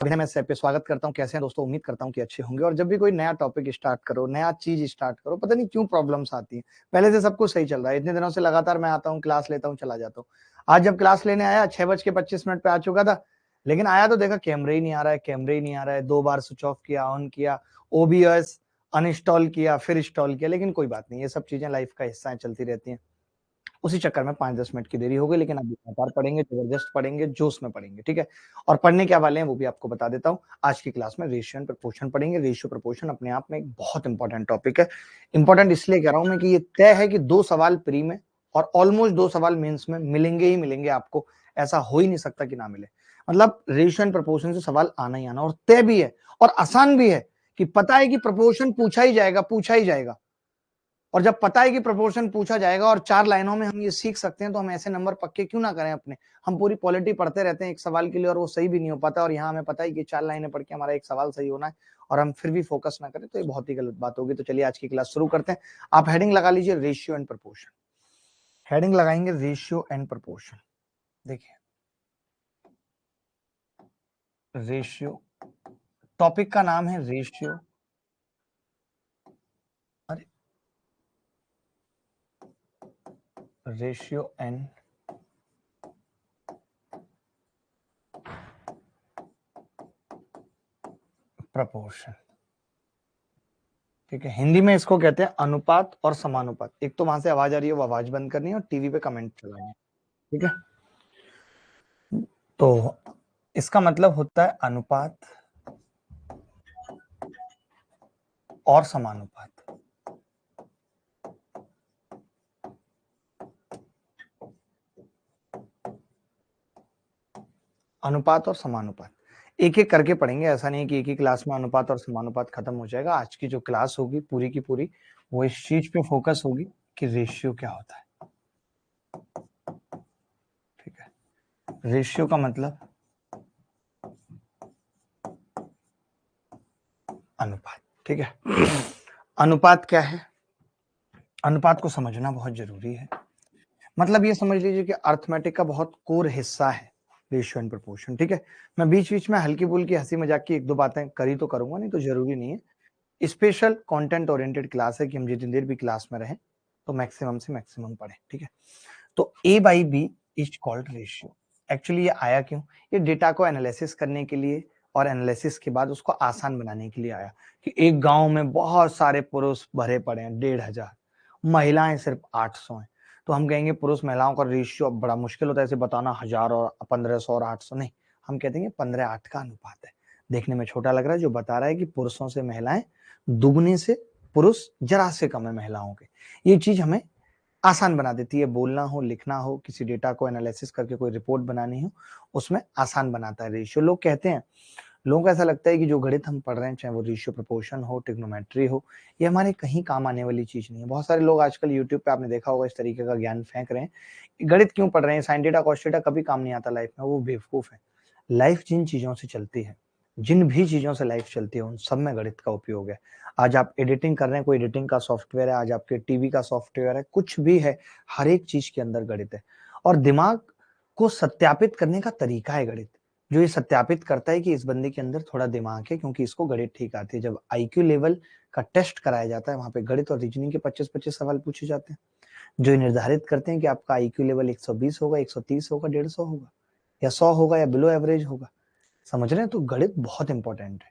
अभी मैं पे स्वागत करता हूँ। कैसे हैं दोस्तों? उम्मीद करता हूँ कि अच्छे होंगे। और जब भी कोई नया टॉपिक स्टार्ट करो, नया चीज स्टार्ट करो, पता नहीं क्यों प्रॉब्लम्स आती हैं। पहले से सब कुछ सही चल रहा है, इतने दिनों से लगातार मैं आता हूँ, क्लास लेता हूँ, चला जाता हूँ। आज जब क्लास लेने आया 6:25 पे आ चुका था, लेकिन आया तो देखा कैमरे ही नहीं आ रहा है, कैमरे ही नहीं आ रहा है। 2 बार स्विच ऑफ किया, ऑन किया, OBS अनइंस्टॉल किया, फिर इंस्टॉल किया, लेकिन कोई बात नहीं, ये सब चीजें लाइफ का हिस्सा है, चलती रहती हैं। उसी चक्कर में 5-10 मिनट की देरी हो गई, लेकिन अभी लगातार पढ़ेंगे, जबरदस्त पढ़ेंगे, जोश में पढ़ेंगे, ठीक है। और पढ़ने क्या वाले हैं वो भी आपको बता देता हूँ। आज की क्लास में रेशियो एंड प्रपोर्शन पढ़ेंगे। रेशियो प्रपोर्शन अपने आप में एक बहुत इंपॉर्टेंट टॉपिक है। इंपॉर्टेंट इसलिए कह रहा हूं मैं कि ये तय है कि 2 सवाल प्री में और ऑलमोस्ट 2 सवाल मेंस में मिलेंगे ही मिलेंगे आपको। ऐसा हो ही नहीं सकता कि ना मिले। मतलब रेशियो एंड प्रपोर्शन से सवाल आना ही आना, और तय भी है और आसान भी है कि पता है कि प्रपोर्शन पूछा ही जाएगा, पूछा ही जाएगा। और जब पता है कि प्रोपोर्शन पूछा जाएगा और 4 लाइनों में हम ये सीख सकते हैं, तो हम ऐसे नंबर पक्के क्यों ना करें अपने। हम पूरी पॉलिटी पढ़ते रहते हैं एक सवाल के लिए और वो सही भी नहीं हो पाता, और यहाँ हमें पता है कि 4 लाइनें पढ़ के हमारा एक सवाल सही होना है और हम फिर भी फोकस ना करें, तो ये बहुत ही गलत बात होगी। तो चलिए आज की क्लास शुरू करते हैं। आप हेडिंग लगा लीजिए, रेशियो एंड प्रपोर्शन। हेडिंग लगाएंगे रेशियो एंड प्रपोर्शन। देखिए, रेशियो, टॉपिक का नाम है रेशियो। अरे, रेशियो एंड प्रपोर्शन, ठीक है। हिंदी में इसको कहते हैं अनुपात और समानुपात। एक तो वहां से आवाज आ रही है, वो आवाज बंद करनी है, और टीवी पे कमेंट चलानी है, ठीक है। तो इसका मतलब होता है अनुपात और समानुपात। अनुपात और समानुपात एक एक करके पढ़ेंगे। ऐसा नहीं कि एक ही क्लास में अनुपात और समानुपात खत्म हो जाएगा। आज की जो क्लास होगी पूरी की पूरी, वो इस चीज पे फोकस होगी कि रेशियो क्या होता है, ठीक है। रेशियो का मतलब अनुपात, ठीक है। अनुपात क्या है? अनुपात को समझना बहुत जरूरी है। मतलब ये समझ लीजिए कि अर्थमेटिक का बहुत कोर हिस्सा है रेशियो एंड प्रोपोर्शन, ठीक है। मैं बीच बीच में हल्की फुल्की हंसी मजाक की 1-2 बातें करी तो करूंगा, नहीं तो जरूरी नहीं है। स्पेशल कंटेंट ओरिएंटेड क्लास है कि हम जितनी देर भी क्लास में रहें तो मैक्सिमम से मैक्सिमम पढ़ें, ठीक है। तो A/B is called ratio. Actually ये आया क्यों? ये डेटा को एनालिसिस करने के लिए और एनालिसिस के बाद उसको आसान बनाने के लिए आया कि एक गांव में बहुत सारे पुरुष भरे पड़े हैं, 1,500, महिलाएं सिर्फ 800 हैं। तो हम कहेंगे पुरुष महिलाओं का रेशियो अब बड़ा मुश्किल होता है ऐसे बताना, 1000 और 1500 और 800 नहीं। हम कहते हैं 15:8 का अनुपात है। देखने में छोटा लग रहा है, जो बता रहा है कि पुरुषों से महिलाएं दुगने से, पुरुष जरा से कम है महिलाओं के। ये चीज हमें आसान बना देती है। बोलना हो, लिखना हो, किसी डेटा को एनालिसिस करके कोई रिपोर्ट बनानी हो, उसमें आसान बनाता है रेशियो। लोग कहते हैं, लोगों को ऐसा लगता है कि जो गणित हम पढ़ रहे हैं, चाहे वो रेशियो प्रोपोर्शन हो, ट्रिग्नोमेट्री हो, ये हमारे कहीं काम आने वाली चीज नहीं है। बहुत सारे लोग आजकल यूट्यूब पे आपने देखा होगा इस तरीके का ज्ञान फेंक रहे हैं। गणित क्यों पढ़ रहे हैं? साइन थीटा कॉस थीटा कभी काम नहीं आता लाइफ में, वो बेवकूफ है। लाइफ जिन चीजों से चलती है, जिन भी चीजों से लाइफ चलती है, उन सब में गणित का उपयोग है। आज आप एडिटिंग कर रहे हैं, कोई एडिटिंग का सॉफ्टवेयर है, आज आपके टीवी का सॉफ्टवेयर है, कुछ भी है, हर एक चीज के अंदर गणित है। और दिमाग को सत्यापित करने का तरीका है गणित, जो ये सत्यापित करता है कि इस बंदे के अंदर थोड़ा दिमाग है, क्योंकि इसको गणित ठीक आती है। जब IQ लेवल का टेस्ट कराया जाता है, वहां पे गणित और रीजनिंग के 25-25 सवाल पूछे जाते हैं, जो ये निर्धारित करते हैं कि आपका IQ लेवल 120 होगा, 130 होगा, 150 होगा, या 100 होगा, या बिलो एवरेज होगा। समझ रहे हैं? तो गणित बहुत इंपॉर्टेंट है,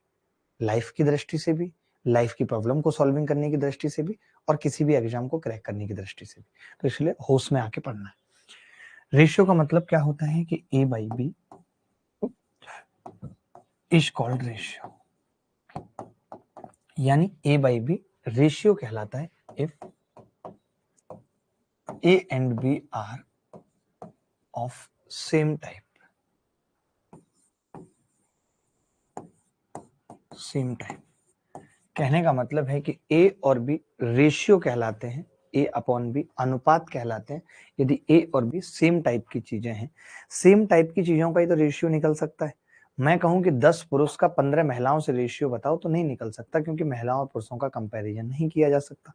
लाइफ की दृष्टि से भी, लाइफ की प्रॉब्लम को सॉल्विंग करने की दृष्टि से भी, और किसी भी एग्जाम को क्रैक करने की दृष्टि से भी। तो इसलिए होश में आके पढ़ना है। रेशियो का मतलब क्या होता है कि A/B इज कॉल्ड रेशियो, यानी A/B रेशियो कहलाता है if A and B are of same type. Same type कहने का मतलब है कि A और B रेशियो कहलाते हैं, A/B अनुपात कहलाते हैं, यदि A और B सेम टाइप की चीजें हैं। सेम टाइप की चीजों का ही तो रेशियो निकल सकता है। मैं कहूं कि 10 पुरुष का 15 महिलाओं से रेशियो बताओ, तो नहीं निकल सकता, क्योंकि महिलाओं और पुरुषों का कंपैरिजन नहीं किया जा सकता।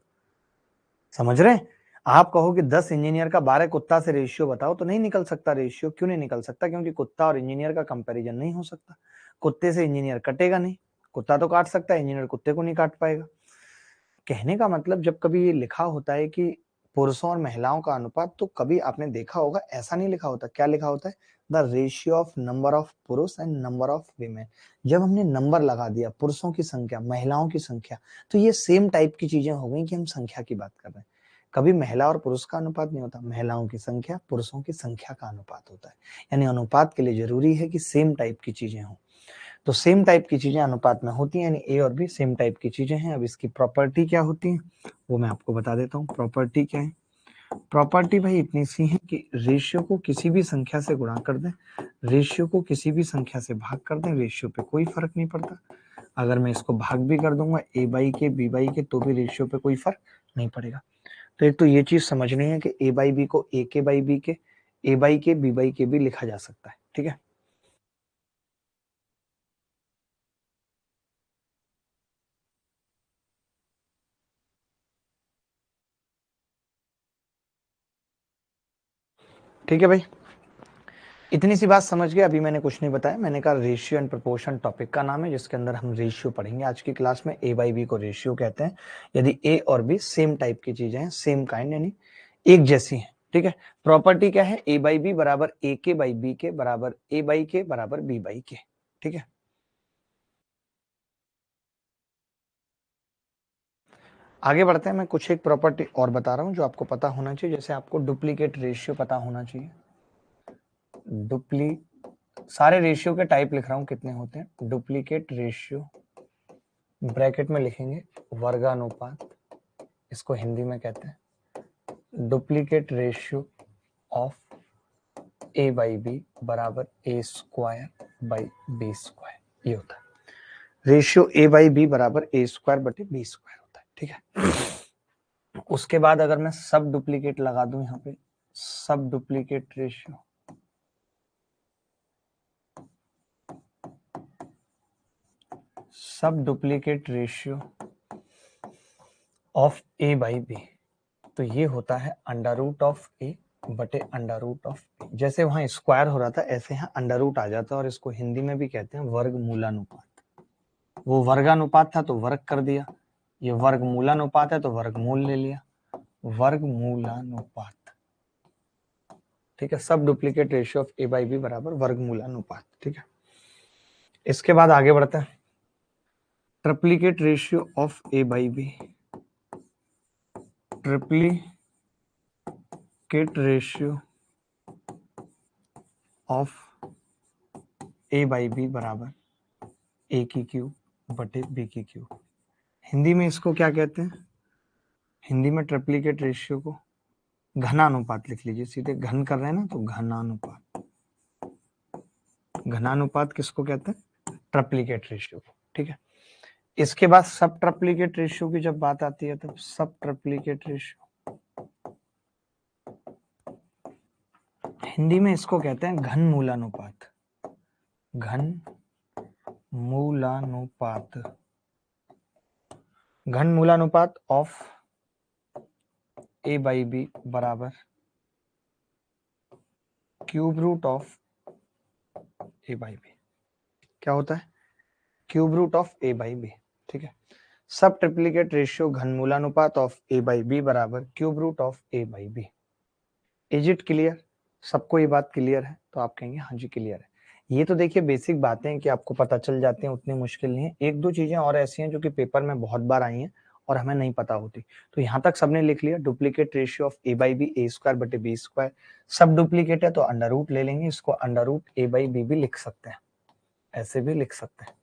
समझ रहे हैं? आप कहो कि 10 इंजीनियर का 12 कुत्ता से रेशियो बताओ, तो नहीं निकल सकता रेशियो। क्यों नहीं निकल सकता? क्योंकि कुत्ता और इंजीनियर का कंपैरिजन नहीं हो सकता। कुत्ते से इंजीनियर कटेगा नहीं, कुत्ता तो काट सकता है, इंजीनियर कुत्ते को नहीं काट पाएगा। कहने का मतलब जब कभी ये लिखा होता है कि पुरुषों और महिलाओं का अनुपात, तो कभी आपने देखा होगा ऐसा नहीं लिखा होता। क्या लिखा होता है? The ratio of number of पुरुष एंड नंबर ऑफ वीमेन। जब हमने नंबर लगा दिया, पुरुषों की संख्या, महिलाओं की संख्या, तो ये सेम टाइप की चीजें हो गई कि हम संख्या की बात कर रहे हैं। कभी महिला और पुरुष का अनुपात नहीं होता, महिलाओं की संख्या पुरुषों की संख्या का अनुपात होता है। यानी अनुपात के लिए जरूरी है कि सेम टाइप की चीजें हों। तो सेम टाइप की चीजें अनुपात में होती हैं, यानी ए और बी सेम टाइप की चीजें हैं। अब इसकी प्रॉपर्टी क्या होती है वो मैं आपको बता देता हूँ। प्रॉपर्टी क्या है? प्रॉपर्टी भाई इतनी सी है कि रेशियो को किसी भी संख्या से गुणा कर दें, रेशियो को किसी भी संख्या से भाग कर दें, रेशियो पे कोई फर्क नहीं पड़ता। अगर मैं इसको भाग भी कर दूंगा ए बाई के बी बाई के, तो भी रेशियो पे कोई फर्क नहीं पड़ेगा। तो एक तो ये चीज समझनी है कि ए बाई बी को ए के बाई बी के, ए बाई के बी बाई के भी लिखा जा सकता है। ठीक है, ठीक है भाई, इतनी सी बात समझ गए। अभी मैंने कुछ नहीं बताया, मैंने कहा रेशियो एंड प्रोपोर्शन टॉपिक का नाम है, जिसके अंदर हम रेशियो पढ़ेंगे आज की क्लास में। ए बाई बी को रेशियो कहते हैं यदि ए और बी सेम टाइप की चीजें हैं, सेम काइंड यानी एक जैसी हैं। ठीक है, प्रॉपर्टी क्या है? ए बाई बी बराबर ए के बाई बी के बराबर ए बाई के बराबर बी बाई के। ठीक है, आगे बढ़ते हैं। मैं कुछ एक प्रॉपर्टी और बता रहा हूं जो आपको पता होना चाहिए। जैसे आपको डुप्लीकेट रेशियो पता होना चाहिए। डुप्ली सारे रेशियो के टाइप लिख रहा हूं कितने होते हैं। डुप्लीकेट रेशियो ब्रैकेट में लिखेंगे वर्गानुपात, इसको हिंदी में कहते हैं duplicate ratio of A by B बराबर A square by B square. ये होता है रेशियो ए बाई बी बराबर ए स्क्वायर बटे बी स्क्वायर होता है। ठीक है, उसके बाद अगर मैं सब डुप्लीकेट लगा दूं यहाँ पे, सब duplicate ratio of A by B, तो ये होता है अंडर रूट ऑफ ए बटे अंडर रूट ऑफ बी। जैसे वहां स्क्वायर हो रहा था ऐसे यहाँ अंडर रूट आ जाता है, और इसको हिंदी में भी कहते हैं वर्गमूलानुपात। वो वर्गानुपात था तो वर्ग कर दिया, ये वर्गमूलानुपात है तो वर्गमूल ले लिया, वर्गमूलानुपात। ठीक है, सब duplicate ratio of A by B बराबर वर्गमूलानुपात। ठीक है, इसके बाद आगे बढ़ते हैं। Triplicate ratio of A by B, triplicate ratio of A by B बराबर ए की क्यूब बटे बी की क्यूब। हिंदी में इसको क्या कहते हैं? हिंदी में ट्रिप्लीकेट रेशियो को घनानुपात लिख लीजिए, सीधे घन कर रहे हैं ना तो घनानुपात। घनानुपात किसको कहते हैं? ट्रिप्लीकेट रेशियो को। ठीक है, इसके बाद सब ट्रिप्लीकेट रेशियो की जब बात आती है तो सब ट्रिप्लीकेट रेशियो हिंदी में इसको कहते हैं घन मूलानुपात। घन मूलानुपात, घन मूलानुपात ऑफ ए बाई बी बराबर cube root of A by b. क्या होता है? Cube root of A by b. ठीक है, सब ट्रिप्लीकेट रेशियो घनमूलानुपात ऑफ ए बाई बी बराबर cube root of A by b. Is it clear? सबको ये बात क्लियर है? तो आप कहेंगे हाँ जी क्लियर है। ये तो देखिए बेसिक बातें हैं कि आपको पता चल जाती हैं, उतनी मुश्किल नहीं है। एक दो चीजें और ऐसी हैं जो कि पेपर में बहुत बार आई हैं और हमें नहीं पता होती। तो यहाँ तक सबने लिख लिया, duplicate ratio of A by B A square बटे बी स्क्वायर। सब डुप्लीकेट है तो अंडर रूट ले लेंगे, इसको under root A by B भी लिख सकते हैं, ऐसे भी लिख सकते हैं।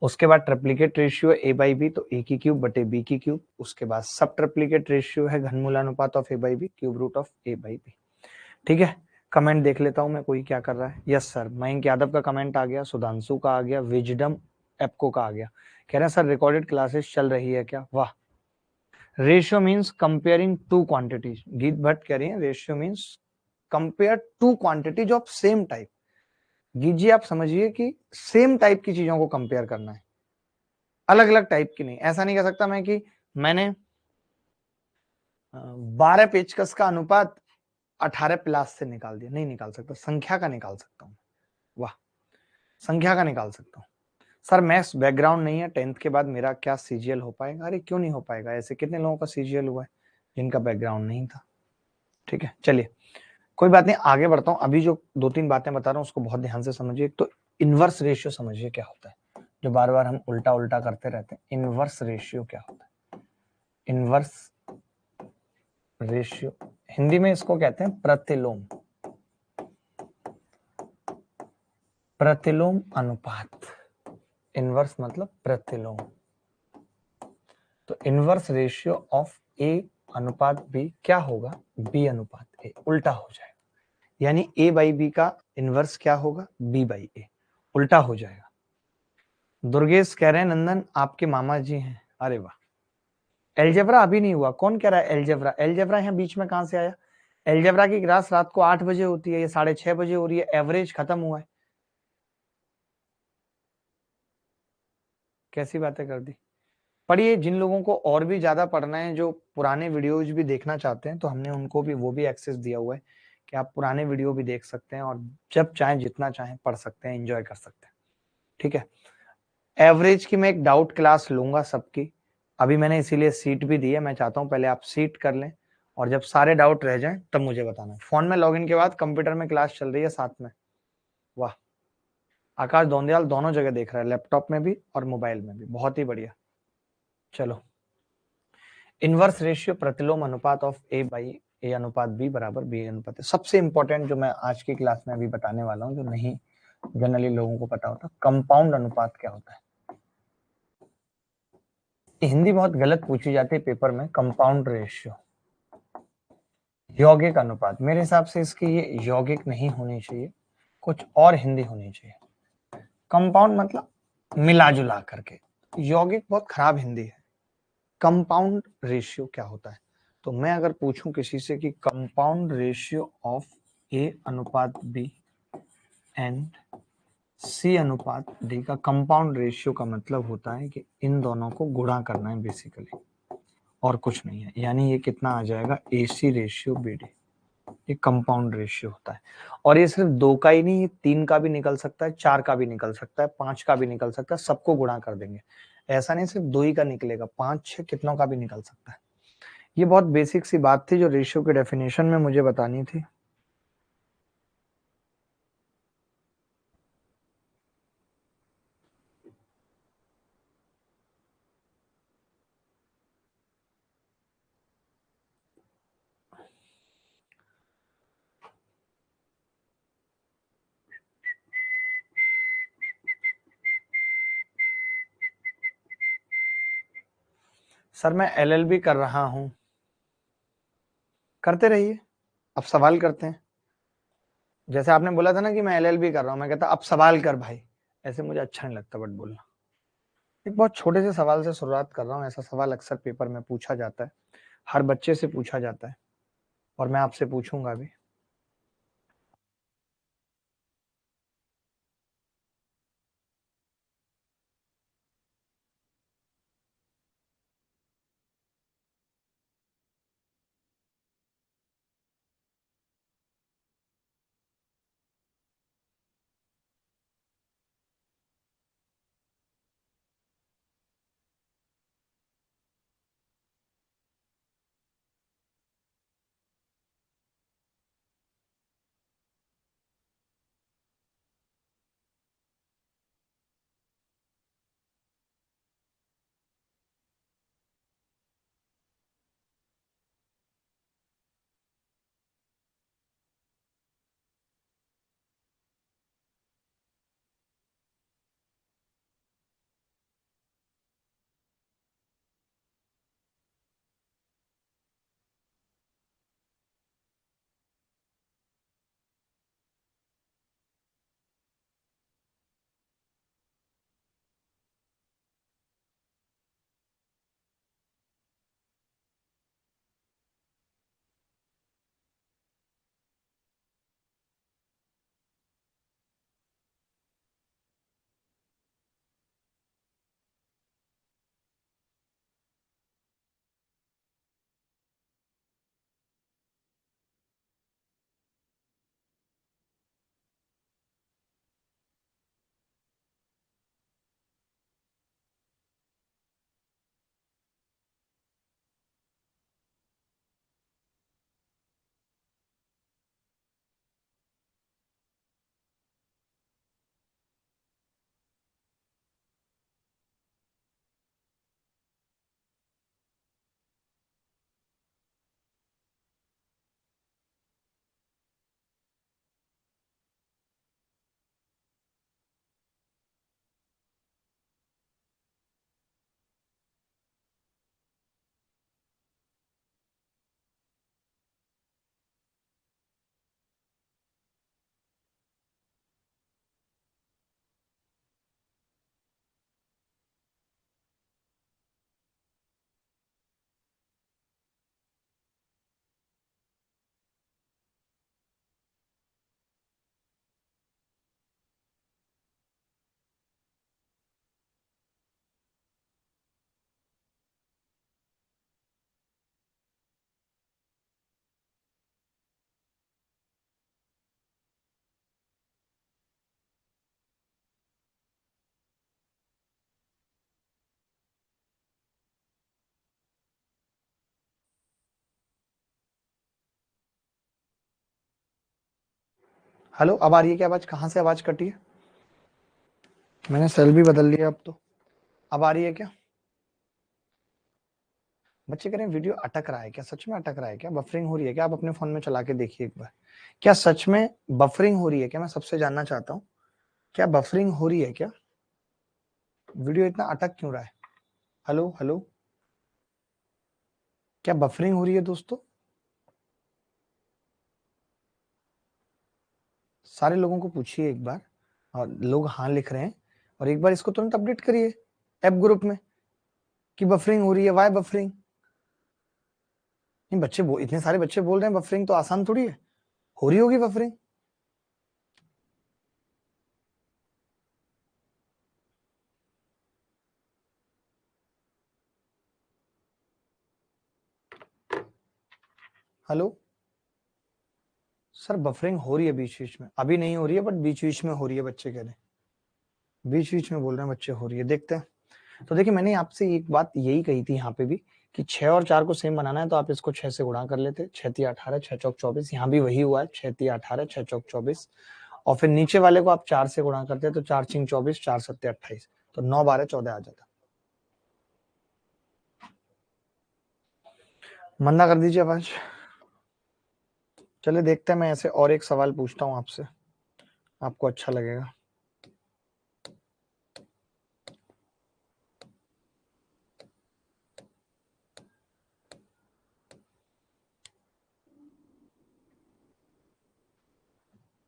उसके बाद triplicate ratio A by B तो ए की क्यूब बटे बी की क्यूब। उसके बाद सब ट्रिप्लीकेट रेशियो है घनमूलानुपात of A by b, cube root of A by b. ठीक है, कमेंट देख लेता हूं मैं कोई क्या कर रहा है। यस सर, मयंक यादव का कमेंट आ गया, सुधांशु का आ गया, विजडम एप्को का आ गया। कह रहे हैं सर रिकॉर्डेड क्लासेस चल रही है क्या? वाह। Ratio means comparing two quantities. गीत भट्ट कह रही है ratio means compare two quantities of same type. गीत जी आप समझिए कि सेम टाइप की चीजों को कंपेयर करना है, अलग अलग टाइप की नहीं। ऐसा नहीं कह सकता मैं कि मैंने 12 पेचकस का अनुपात 18 प्लास से निकाल दिया, नहीं निकाल सकता। संख्या का निकाल सकता हूं। वाह, संख्या का निकाल सकता हूं। सर मैथ्स बैकग्राउंड नहीं है, 10th के बाद मेरा क्या सीजीएल हो पाएगा? अरे क्यों नहीं हो पाएगा? ऐसे कितने लोगों का सीजीएल हुआ है जिनका बैकग्राउंड नहीं था। ठीक है, चलिए कोई बात नहीं, आगे बढ़ता हूं। अभी जो 2-3 बातें बता रहा हूं उसको बहुत ध्यान से समझिए। तो इनवर्स रेशियो समझिए क्या होता है, जो बार बार हम उल्टा उल्टा करते रहते हैं। इनवर्स रेशियो क्या होता है? इनवर्स रेशियो हिंदी में इसको कहते हैं प्रतिलोम, प्रतिलोम अनुपात। इनवर्स मतलब प्रतिलोम। तो इनवर्स रेशियो ऑफ ए अनुपात बी क्या होगा? बी अनुपात ए, उल्टा हो जाएगा। यानी ए बाई बी का इनवर्स क्या होगा? बी बाई ए, उल्टा हो जाएगा। दुर्गेश कह रहे हैं नंदन आपके मामा जी हैं। अरे वाह, एलजेब्रा अभी नहीं हुआ। कौन कह रहा है एलजेब्रा? एलजेब्रा यहाँ बीच में कहां से आया? एलजेब्रा की क्लास रात को 8 बजे होती है, ये 6:30 बजे हो रही है, एवरेज खत्म हुआ है। कैसी बातें कर दी। पढ़िए, जिन लोगों को और भी ज्यादा पढ़ना है, जो पुराने वीडियोज भी देखना चाहते हैं, तो हमने उनको भी वो भी एक्सेस दिया हुआ है कि आप पुराने वीडियो भी देख सकते हैं और जब चाहें जितना चाहें पढ़ सकते हैं, एंजॉय कर सकते हैं। ठीक है, एवरेज की मैं एक डाउट क्लास लूंगा सबकी। अभी मैंने इसीलिए सीट भी दी है। मैं चाहता हूं पहले आप सीट कर लें और जब सारे डाउट रह जाएं तब मुझे बताना। फोन में लॉगिन के बाद कंप्यूटर में क्लास चल रही है साथ में। वाह, आकाश दोंदियाल दोनों जगह देख रहा है, लैपटॉप में भी और मोबाइल में भी। बहुत ही बढ़िया। चलो, इनवर्स रेशियो प्रतिलोम अनुपात ऑफ ए बाई ए अनुपात बी बराबर बी अनुपात। सबसे इंपॉर्टेंट जो मैं आज की क्लास में अभी बताने वाला हूं, जो नहीं जनरली लोगों को पता होता, कंपाउंड अनुपात क्या होता है। हिंदी बहुत गलत पूछी जाती है पेपर में। कंपाउंड रेशियो, यौगिक अनुपात। मेरे हिसाब से इसकी ये यौगिक नहीं होनी चाहिए, कुछ और हिंदी होनी चाहिए। कंपाउंड मतलब मिला जुला करके, यौगिक बहुत खराब हिंदी है। कंपाउंड रेशियो क्या होता है? तो मैं अगर पूछूं किसी से कि कंपाउंड रेशियो ऑफ ए अनुपात बी एंड सी अनुपात डी का कंपाउंड रेशियो का मतलब होता है कि इन दोनों को गुणा करना है बेसिकली, और कुछ नहीं है। यानी ये कितना आ जाएगा? ए सी रेशियो बी डी। ये कंपाउंड रेशियो होता है। और ये सिर्फ 2 का ही नहीं, ये 3 का भी निकल सकता है, 4 का भी निकल सकता है, 5 का भी निकल सकता है। सबको गुणा कर देंगे। ऐसा नहीं सिर्फ 2 ही का निकलेगा, 5-6 कितनों का भी निकल सकता है। ये बहुत बेसिक सी बात थी जो रेशियो के डेफिनेशन में मुझे बतानी थी। सर मैं एलएलबी कर रहा हूं। करते रहिए, अब सवाल करते हैं। जैसे आपने बोला था ना कि मैं एलएलबी कर रहा हूं, मैं कहता अब सवाल कर भाई। ऐसे मुझे अच्छा नहीं लगता बट बोलना। एक बहुत छोटे से सवाल से शुरुआत कर रहा हूं। ऐसा सवाल अक्सर पेपर में पूछा जाता है, हर बच्चे से पूछा जाता है और मैं आपसे पूछूंगा भी। हेलो, अब आ रही है क्या आवाज? कहाँ से आवाज कटी है? मैंने सेल भी बदल लिया अब तो। अब आ रही है क्या? बच्चे कह रहे हैं वीडियो अटक रहा है क्या? सच में अटक रहा है क्या? बफरिंग हो रही है क्या? आप अपने फोन में चला के देखिए एक बार। क्या सच में बफरिंग हो रही है क्या? मैं सबसे जानना चाहता हूँ, क्या बफरिंग हो रही है क्या? वीडियो इतना अटक क्यों रहा है? हेलो हेलो, क्या बफरिंग हो रही है दोस्तों? सारे लोगों को पूछिए एक बार, और लोग हाँ लिख रहे हैं, और एक बार इसको तुरंत अपडेट करिए ऐप ग्रुप में कि बफरिंग हो रही है। Why buffering? नहीं, बच्चे इतने सारे बच्चे बोल रहे हैं बफरिंग, तो आसान थोड़ी है, हो रही होगी बफरिंग। हेलो सर, बफरिंग हो रही है बीच बीच में, अभी नहीं हो रही है बट बीच बीच में हो रही है, बच्चे कह रहे हैं। बीच बीच में बोल रहे हैं बच्चे हो रही है, देखते हैं। तो देखिए, मैंने आपसे एक बात यही कही थी यहाँ पे भी, कि 6 और 4 को सेम बनाना है तो आप इसको 6 से गुणा कर लेते, 6 तिया 18, 6 चौक 24। यहाँ भी वही हुआ है, 6 तिया 18, 6 चौक 24। और फिर नीचे वाले को आप 4 से गुणा करते तो 4 चिंग 24, 4 सत्ते 28, तो 9 12 14 आ जाता। मंदा कर दीजिए आवाज। चलिए देखते हैं, मैं ऐसे और एक सवाल पूछता हूँ आपसे, आपको अच्छा लगेगा।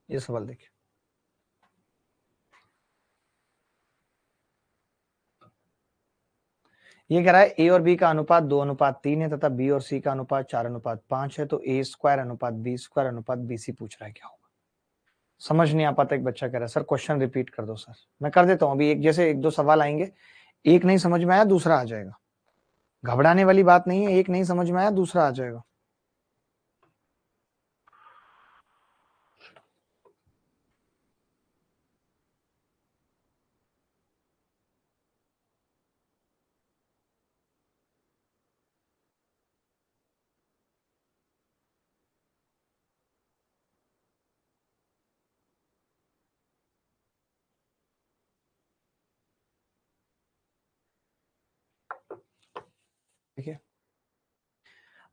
ये सवाल देखिए, ये कह रहा है ए और बी का अनुपात 2:3 है तथा बी और सी का अनुपात 4:5 है, तो ए स्क्वायर अनुपात बी स्क्वायर अनुपात बी सी पूछ रहा है, क्या होगा? समझ नहीं आ पाता, एक बच्चा कह रहा है सर क्वेश्चन रिपीट कर दो। सर मैं कर देता हूँ, अभी एक जैसे एक दो सवाल आएंगे, एक नहीं समझ में आया दूसरा आ जाएगा, घबराने वाली बात नहीं है, एक नहीं समझ में आया दूसरा आ जाएगा। देखिए,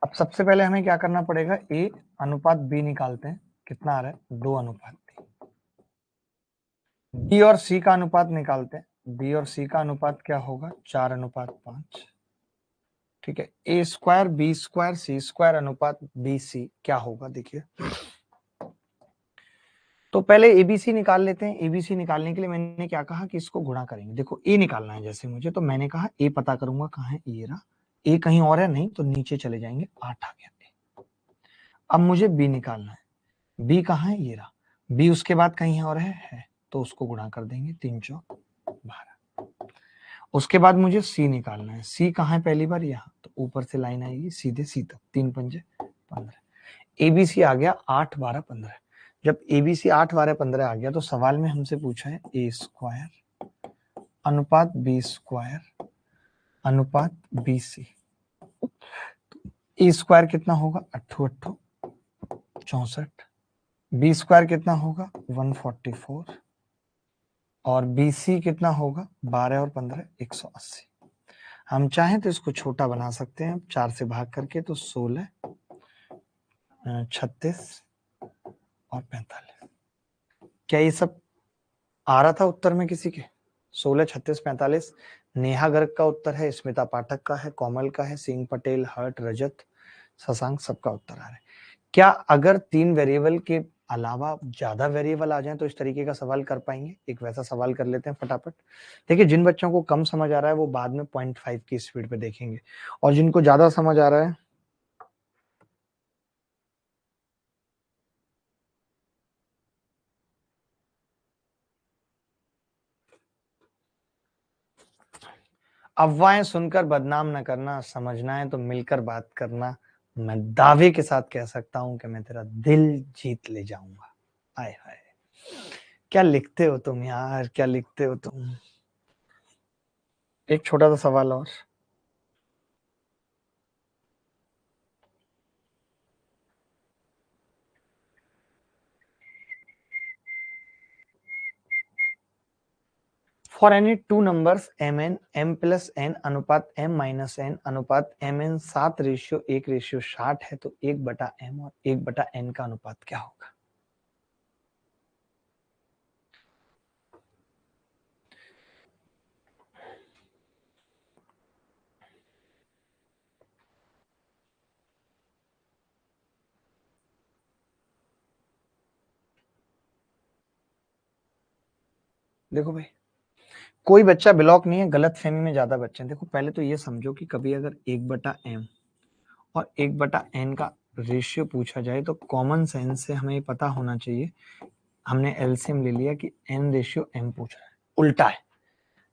अब सबसे पहले हमें क्या करना पड़ेगा, ए अनुपात बी निकालते हैं, कितना आ रहा है 2:3। बी और सी का अनुपात निकालते हैं, बी और सी का अनुपात क्या होगा 4:5। ठीक है, ए स्क्वायर बी स्क्वायर सी स्क्वायर अनुपात बी सी क्या होगा, देखिए। तो पहले एबीसी निकाल लेते हैं। एबीसी निकालने के लिए मैंने क्या कहा कि इसको गुणा करेंगे। देखो ए निकालना है जैसे मुझे, तो मैंने कहा ए पता करूंगा कहाँ है, ये रहा। ए कहीं और है नहीं, तो नीचे चले जाएंगे, 8 आ गया ए। अब मुझे बी निकालना है, बी कहाँ है, ये रहा। बी उसके बाद कहीं और है, तो उसको गुणा कर देंगे, 3 चौक 12। उसके बाद मुझे सी निकालना है, सी कहाँ है पहली बार, यहाँ, तो ऊपर से लाइन आएगी सीधे सी तक, 3 पंजे 15। एबीसी आ गया 8 12 15। जब एबीसी 8 12 15 आ गया, तो सवाल में हमसे पूछा है ए स्क्वायर अनुपात बी स्क्वायर अनुपात बी सी। ए स्क्वायर कितना होगा, 8 8 64। बी स्क्वायर कितना होगा 144, और बी सी कितना होगा 12 और 15 180। हम चाहें तो इसको छोटा बना सकते हैं, 4 से भाग करके, तो 16 36 और 45। क्या ये सब आ रहा था उत्तर में किसी के? 16 36 45 नेहा गर्ग का उत्तर है, स्मिता पाठक का है, कोमल का है, सिंह पटेल, हर्ट, रजत, शशांक, सबका उत्तर आ रहा है। क्या अगर 3 वेरिएबल के अलावा ज्यादा वेरिएबल आ जाए तो इस तरीके का सवाल कर पाएंगे? एक वैसा सवाल कर लेते हैं फटाफट। देखिए, जिन बच्चों को कम समझ आ रहा है वो बाद में 0.5 की स्पीड पे देखेंगे, और जिनको ज्यादा समझ आ रहा है, अफवाहें सुनकर बदनाम न करना, समझना है तो मिलकर बात करना। मैं दावे के साथ कह सकता हूं कि मैं तेरा दिल जीत ले जाऊंगा। आय हाय, क्या लिखते हो तुम यार, क्या लिखते हो तुम। एक छोटा सा सवाल और। For any two numbers mn m plus n अनुपात m माइनस n अनुपात mn 7:1:60 है तो 1/m और 1/n का अनुपात क्या होगा? देखो भाई, कोई बच्चा ब्लॉक नहीं है, गलत फहमी में ज्यादा बच्चे हैं। देखो पहले तो ये समझो कि कभी अगर 1/m और 1/n का रेशियो पूछा जाए तो कॉमन सेंस से हमें पता होना चाहिए, हमने एलसीएम ले लिया कि n/m पूछ रहा है, उल्टा है।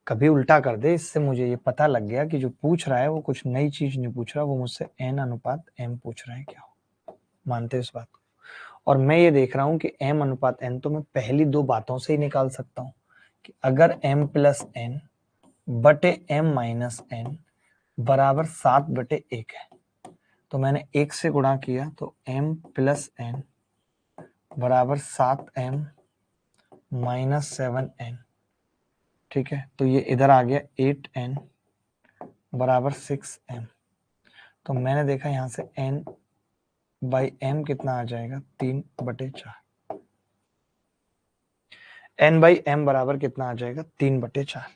कभी उल्टा कर दे, इससे मुझे ये पता लग गया कि जो पूछ रहा है वो कुछ नई चीज नहीं पूछ रहा, वो मुझसे n/m पूछ रहा है। क्या हो, मानते हो इस बात को? और मैं ये देख रहा हूँ कि m/n तो मैं पहली दो बातों से ही निकाल सकता हूँ कि अगर m प्लस n बटे m माइनस n बराबर 7/1 है, तो मैंने 1 से गुणा किया तो m प्लस n बराबर 7m माइनस 7n। ठीक है, तो ये इधर आ गया 8n बराबर 6m। तो मैंने देखा यहाँ से n बाई m कितना आ जाएगा, 3/4। n बाई m बराबर कितना आ जाएगा, 3/4।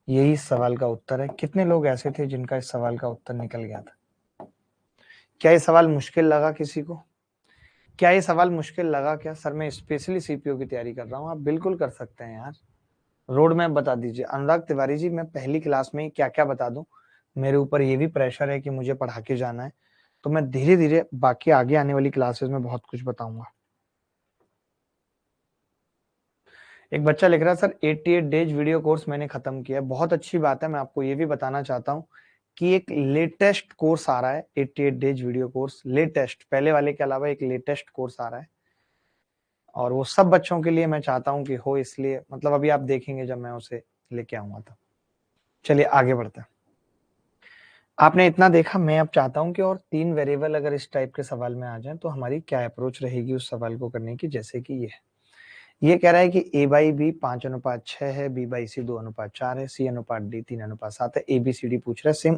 यही सवाल का उत्तर है। कितने लोग ऐसे थे जिनका इस सवाल का उत्तर निकल गया था? क्या ये सवाल मुश्किल लगा किसी को? क्या ये सवाल मुश्किल लगा क्या? सर मैं स्पेशली सीपीओ की तैयारी कर रहा हूँ। आप बिल्कुल कर सकते हैं यार। रोड मैप बता दीजिए। अनुराग तिवारी जी, मैं पहली क्लास में क्या क्या बता दूं, मेरे ऊपर ये भी प्रेशर है कि मुझे पढ़ा के जाना है, तो मैं धीरे धीरे बाकी आगे आने वाली क्लासेस में बहुत कुछ बताऊंगा। एक बच्चा लिख रहा है सर 88 डेज वीडियो कोर्स मैंने खत्म किया। बहुत अच्छी बात है। मैं आपको ये भी बताना चाहता हूँ कि एक लेटेस्ट कोर्स आ रहा है, 88 डेज वीडियो कोर्स लेटेस्ट, पहले वाले के अलावा एक लेटेस्ट कोर्स आ रहा है और वो सब बच्चों के लिए मैं चाहता हूँ कि हो, इसलिए मतलब अभी आप देखेंगे जब मैं उसे लेके आऊंगा। तो चलिए आगे बढ़ते हैं। आपने इतना देखा, मैं अब चाहता हूं कि और 3 वेरिएबल अगर इस टाइप के सवाल में आ जाएं तो हमारी क्या अप्रोच रहेगी उस सवाल को करने की। जैसे कि ये कह रहा है कि a बाई बी 5/6 है, b बाई सी 2/4 है, c/d 3/7 है, ABCD पूछ रहा है। सेम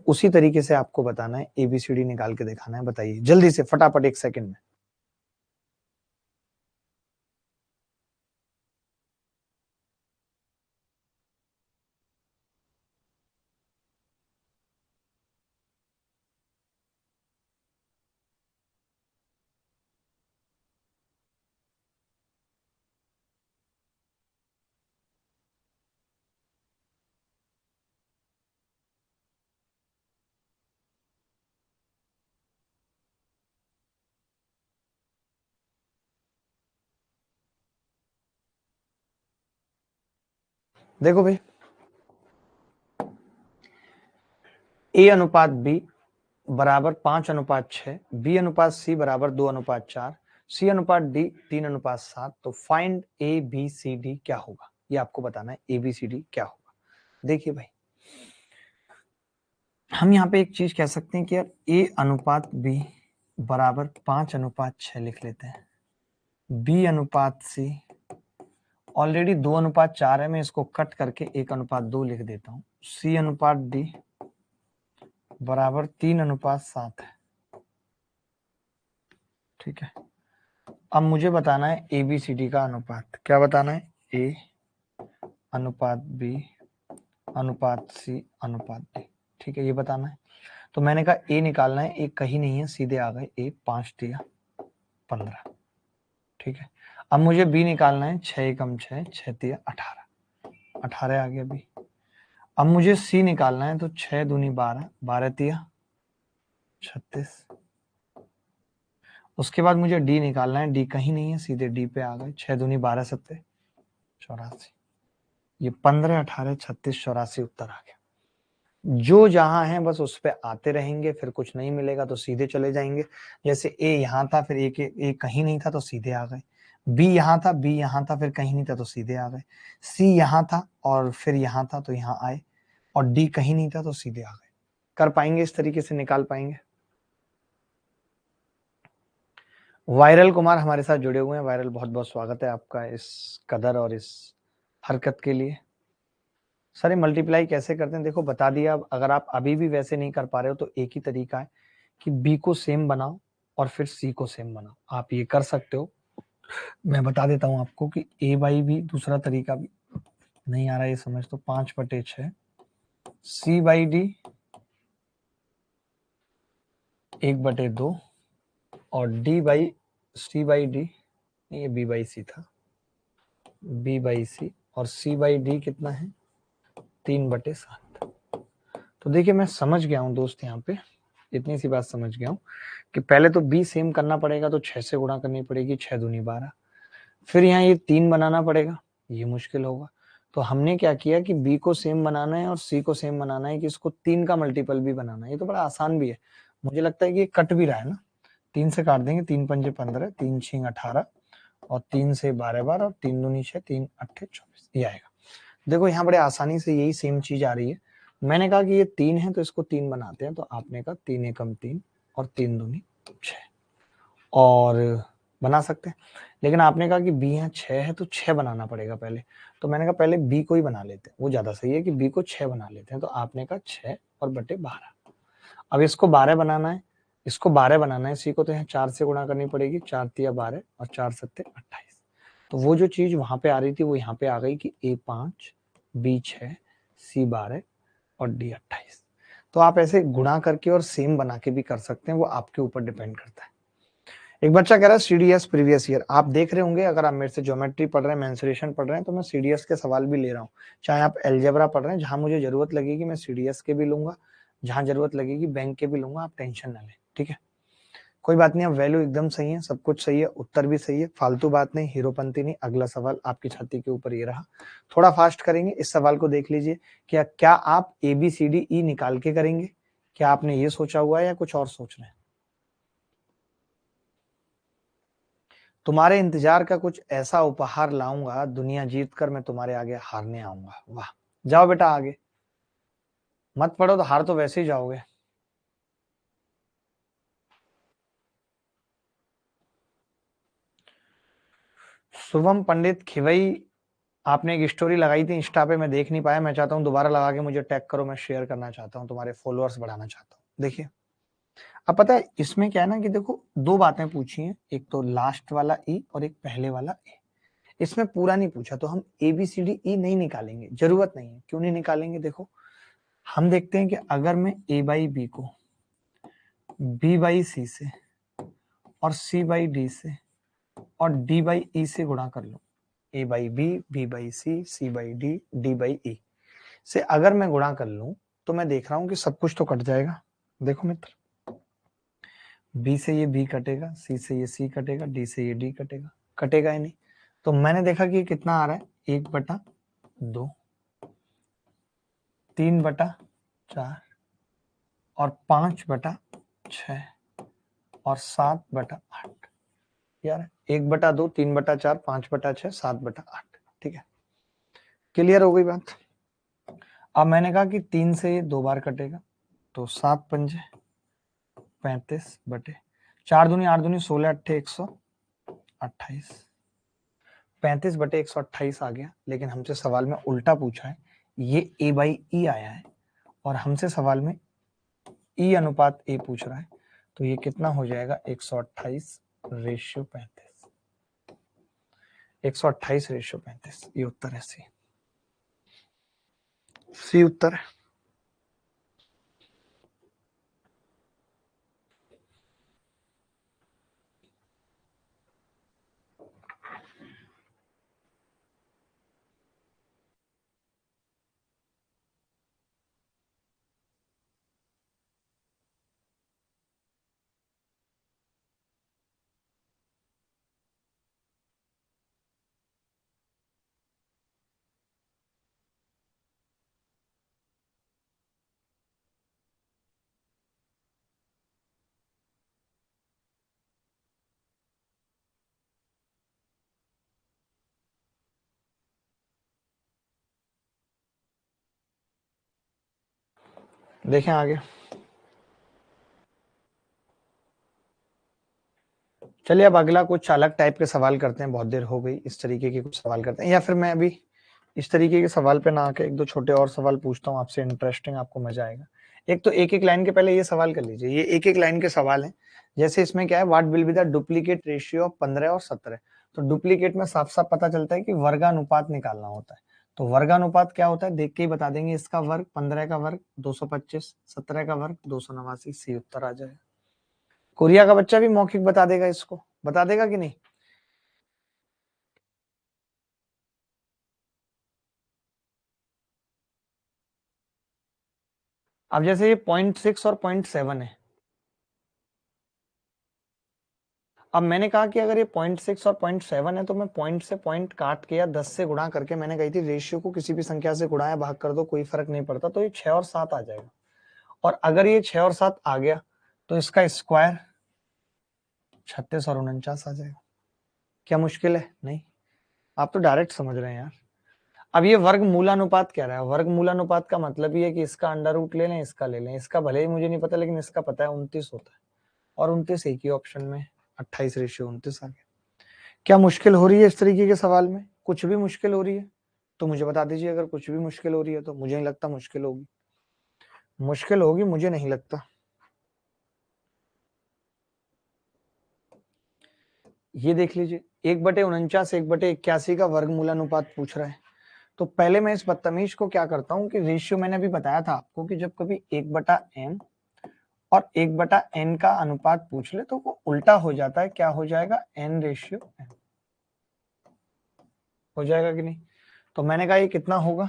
उसी तरीके से आपको बताना है, ABCD निकाल के दिखाना है। बताइए जल्दी से, फटाफट, 1 सेकंड में। देखो भाई, a/b बराबर 5/6, b/c बराबर 2/4, c/d 3/7। तो फाइंड ABCD क्या होगा, ये आपको बताना है। ABCD क्या होगा? देखिए भाई, हम यहाँ पे एक चीज कह सकते हैं कि यार a/b बराबर 5/6 लिख लेते हैं। b/c ऑलरेडी 2/4 है, मैं इसको कट करके 1/2 लिख देता हूँ। c/d बराबर 3/7 है। ठीक है, अब मुझे बताना है ABCD का अनुपात। क्या बताना है? A/B अनुपात C अनुपात D। ठीक है, ये बताना है। तो मैंने कहा A निकालना है, A कहीं नहीं है, सीधे आ गए। A 5 दिया 15। ठीक है, अब मुझे B निकालना है। 6 एकम 6, 6 दिया 18, 18 आ गया B। अब मुझे C निकालना है, तो 6 दूनी 12, 12 दिया 36। उसके बाद मुझे D निकालना है। D कहीं नहीं है, सीधे D पे आ गए। 6 दूनी 12, 7 84। ये 15, 18, 36, 84 उत्तर आ गया। जो जहां है बस उस पे आते रहेंगे, फिर कुछ नहीं मिलेगा तो सीधे चले जाएंगे। जैसे A यहाँ था, फिर A कहीं नहीं था तो सीधे आ गए। B यहाँ था, B यहाँ था, फिर कहीं नहीं था तो सीधे आ गए। C यहाँ था और फिर यहाँ था तो यहाँ आए, और D कहीं नहीं था तो सीधे आ गए। कर पाएंगे इस तरीके से, निकाल पाएंगे? वायरल कुमार हमारे साथ जुड़े हुए हैं। वायरल, बहुत बहुत स्वागत है आपका इस कदर और इस हरकत के लिए। सर मल्टीप्लाई कैसे करते हैं, देखो बता दिया। अगर आप अभी भी वैसे नहीं कर पा रहे हो तो एक ही तरीका है कि बी को सेम बनाओ और फिर सी को सेम बनाओ, आप ये कर सकते हो। मैं बता देता हूं आपको कि ए बाई बी, दूसरा तरीका भी नहीं आ रहा है ये समझ, तो 5/6 सी बाई डी 1/2 और D by C by D, ये बी बाई सी था, बी बाई सी, और सी बाई डी कितना है 3/7। तो देखिए मैं समझ गया हूं दोस्त, यहाँ पे इतनी सी बात समझ गया हूं कि पहले तो बी सेम करना पड़ेगा, तो 6 से गुणा करनी पड़ेगी, 6 दूनी 12। फिर यहाँ ये 3 बनाना पड़ेगा, ये मुश्किल होगा। तो हमने क्या किया कि बी को सेम बनाना है और सी को सेम बनाना है कि इसको 3 का मल्टीपल भी बनाना है। ये तो बड़ा आसान भी है, मुझे लगता है कि ये कट भी रहा है ना। 3 से काट देंगे, 3 पंजे 15, 3 6 18 और 3 से 12 12 और 3 दूनी 6, 3 8 24, ये आएगा। देखो यहाँ बड़े आसानी से यही सेम चीज आ रही है। मैंने कहा कि ये 3 है तो इसको 3 बनाते हैं, तो आपने कहा 3 एकम 3 और 3 दूनी 6 और बना सकते हैं। लेकिन आपने कहा कि बी यहाँ 6 है तो 6 बनाना पड़ेगा पहले, तो मैंने कहा पहले बी को ही बना लेते हैं, वो ज्यादा सही है कि बी को 6 बना लेते हैं। तो आपने कहा 6 और बटे 12। अब इसको 12 बनाना है, इसको 12 बनाना है, सी को तो यहाँ 4 से गुणा करनी पड़ेगी, 4 तिया 12 और 4 सत्ते 28। तो वो जो चीज वहां पे आ रही थी वो यहाँ पे आ गई कि ए 5 बी 6 सी 12 और डी 28। तो आप ऐसे गुणा करके और सेम बना के भी कर सकते हैं, वो आपके ऊपर डिपेंड करता है। एक बच्चा कह रहा है सीडीएस प्रीवियस ईयर, आप देख रहे होंगे अगर आप मेरे से ज्योमेट्री पढ़ रहे हैं, मेंसुरेशन पढ़ रहे हैं, तो मैं सीडीएस के सवाल भी ले रहा हूँ। चाहे आप एलजेब्रा पढ़ रहे हैं, जहां मुझे जरूरत लगेगी मैं सीडीएस के भी लूंगा, जहां जरूरत लगेगी बैंक के भी लूंगा, आप टेंशन ना लें, ठीक है। कोई बात नहीं, अब वैल्यू एकदम सही है, सब कुछ सही है, उत्तर भी सही है, फालतू बात नहीं, हीरोपंती नहीं। अगला सवाल आपकी छाती के ऊपर ये रहा, थोड़ा फास्ट करेंगे। इस सवाल को देख लीजिए, क्या आप A B C D E निकाल के करेंगे? क्या आपने ये सोचा हुआ है या कुछ और सोच रहे हैं? तुम्हारे इंतजार का कुछ ऐसा उपहार लाऊंगा, दुनिया जीत कर मैं तुम्हारे आगे हारने आऊंगा। वाह, जाओ बेटा आगे, मत पढ़ो तो हार तो वैसे ही जाओगे। शुभम पंडित खिवई, आपने एक स्टोरी लगाई थी इंस्टा पे, मैं देख नहीं पाया, मैं चाहता हूँ दोबारा लगा के मुझे टैग करो, मैं शेयर करना चाहता हूँ, तुम्हारे फॉलोअर्स बढ़ाना चाहता हूँ। देखिए अब पता है इसमें क्या है ना कि देखो दो बातें पूछी हैं, एक तो लास्ट वाला ई और एक पहले वाला ए। इसमें पूरा नहीं पूछा, तो हम A B C D E नहीं निकालेंगे, जरूरत नहीं है। क्यों नहीं निकालेंगे? देखो हम देखते हैं कि अगर मैं ए बाई बी को बी बाई सी से और सी बाई डी से और डी बाई ई से गुणा कर लूं, a by b by C by d by e से अगर मैं गुणा कर लूं, तो मैं देख रहा हूं कि सब कुछ तो कट जाएगा। देखो मित्र, बी से ये बी कटेगा, सी से ये सी कटेगा, डी से ये डी कटेगा, कटेगा ही नहीं। तो मैंने देखा कि कितना आ रहा है, 1/2, 3/4 और 5/6 और 7/8। यार 1/2, 3/4, 5/6, 7/8, ठीक है, क्लियर हो गई बात। अब मैंने कहा कि 3 से ये 2 बार कटेगा, तो 7 पंजे 35 बटे 4 दूनी 8 दूनी 16 अट्ठे 128, 35/128 आ गया। लेकिन हमसे सवाल में उल्टा पूछा है, ये ए बाई ई आया है और हमसे सवाल में ई अनुपात ए पूछ रहा है, तो ये कितना हो जाएगा 128/35, 128/35, ये उत्तर है सी, सी उत्तर है। देखें आगे, चलिए अब अगला कुछ अलग टाइप के सवाल करते हैं, बहुत देर हो गई, इस तरीके के कुछ सवाल करते हैं, या फिर मैं अभी इस तरीके के सवाल पे ना आके एक दो छोटे और सवाल पूछता हूँ आपसे, इंटरेस्टिंग, आपको मजा आएगा। एक तो एक एक लाइन के पहले ये सवाल कर लीजिए, ये एक एक लाइन के सवाल हैं। जैसे इसमें क्या है, what will be the duplicate ratio of 15 और 17। तो डुप्लीकेट में साफ साफ पता चलता है कि वर्गानुपात निकालना होता है। तो वर्गानुपात क्या होता है देख के ही बता देंगे। इसका वर्ग 15 का वर्ग 225, 17 का वर्ग 289, सी उत्तर आ जाएगा। कोरिया का बच्चा भी मौखिक बता देगा, इसको बता देगा कि नहीं? अब जैसे ये 0.6 और 0.7 है। अब मैंने कहा कि अगर ये 0.6 और 0.7 है तो मैं पॉइंट से पॉइंट काट के या 10 से गुणा करके, मैंने कही थी रेशियो को किसी भी संख्या से गुणा या भाग कर दो, कोई फर्क नहीं पड़ता। तो ये 6 और 7 आ जाएगा। और अगर ये 6 और 7 आ गया तो इसका स्क्वायर 36 और 49 आ जाएगा। क्या मुश्किल है? नहीं, आप तो डायरेक्ट समझ रहे हैं यार। अब ये वर्ग मूलानुपात कह रहा है। वर्ग मूलानुपात का मतलब ये है कि इसका अंडर रूट ले लें, इसका ले लें। इसका भले ही मुझे नहीं पता, लेकिन इसका पता है 29 होता है। और 29 एक ही ऑप्शन में, 28:29 आ गया। क्या मुश्किल हो रही है इस तरीके के सवाल में? कुछ भी मुश्किल हो रही है तो मुझे बता दीजिए। अगर कुछ भी मुश्किल हो रही है तो मुझे नहीं लगता मुश्किल होगी। मुश्किल होगी मुझे नहीं लगता। ये देख लीजिए, 1/49 1/81 का वर्गमूलानुपात पूछ रहा है। तो पहले मैं इस बदतमीज को क्या करता हूँ कि रेशियो, मैंने अभी बताया था आपको कि जब कभी 1/n और 1/n का अनुपात पूछ ले तो वो उल्टा हो जाता है। क्या हो जाएगा? n/n हो जाएगा कि नहीं? तो मैंने कहा ये कितना होगा,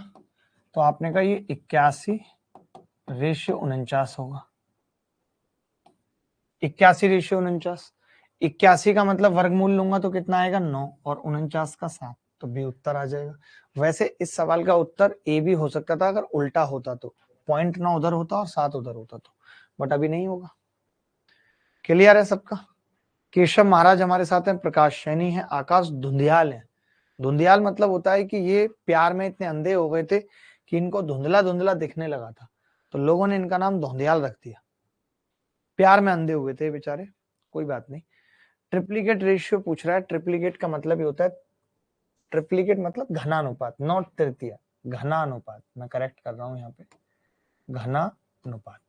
तो आपने कहा ये 81/49 होगा। 81/49, 81 का मतलब वर्गमूल लूंगा तो कितना आएगा? 9, और 49 का 7, तो बी उत्तर आ जाएगा। वैसे इस सवाल का उत्तर ए भी हो सकता था अगर उल्टा होता तो, 0.9 उधर होता और 7 उधर होता तो, बट अभी नहीं होगा। क्लियर है सबका? केशव महाराज हमारे साथ हैं, प्रकाश सैनी है, आकाश धुंधियाल है। धुंधियाल मतलब होता है कि ये प्यार में इतने अंधे हो गए थे कि इनको धुंधला धुंधला दिखने लगा था, तो लोगों ने इनका नाम धुंधियाल रख दिया। प्यार में अंधे हुए थे बेचारे, कोई बात नहीं। ट्रिप्लीकेट रेशियो पूछ रहा है। ट्रिप्लीकेट का मतलब ये होता है, ट्रिप्लीकेट मतलब घनानुपात, नॉट तृतीय, घनानुपात। मैं करेक्ट कर रहा हूं यहाँ पे, घनानुपात।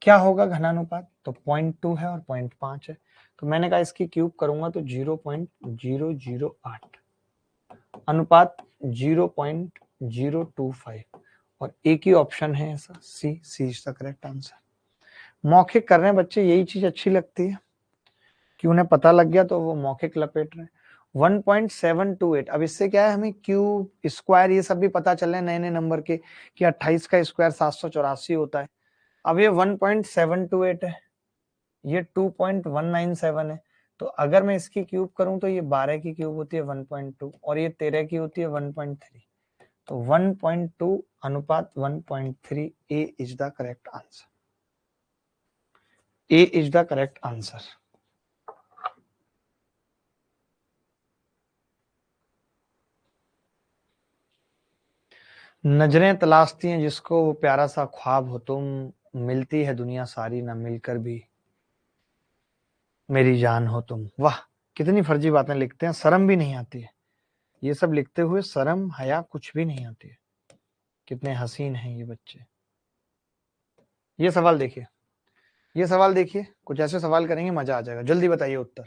क्या होगा घनानुपात? तो 0.2 है और 0.5 है। तो मैंने कहा इसकी क्यूब करूंगा तो 0.008, अनुपात 0.025, और एक ही ऑप्शन है ऐसा, सी। सी इज द करेक्ट आंसर। मौखिक कर रहे हैं बच्चे, यही चीज अच्छी लगती है कि उन्हें पता लग गया तो वो मौखिक लपेट रहे हैं। 1.728। अब इससे क्या है, हमें क्यूब स्क्वायर ये सब भी पता चल रहे हैं नए नए नंबर के, कि 28 का स्क्वायर 784 होता है। अब ये 1.728 है, ये 2.197 है। तो अगर मैं इसकी क्यूब करूं तो ये 12 की क्यूब होती है 1.2, और ये 13 की होती है 1.3। तो 1.2 अनुपात 1.3, a is the correct answer. A is the correct answer. नजरें तलाशती हैं जिसको, वो प्यारा सा ख्वाब हो तुम, मिलती है दुनिया सारी ना मिलकर भी, मेरी जान हो तुम। वाह, कितनी फर्जी बातें लिखते हैं, शर्म भी नहीं आती है ये सब लिखते हुए, शर्म हया कुछ भी नहीं आती है। कितने हसीन हैं ये बच्चे। ये सवाल देखिए, ये सवाल देखिए, कुछ ऐसे सवाल करेंगे मजा आ जाएगा। जल्दी बताइए उत्तर।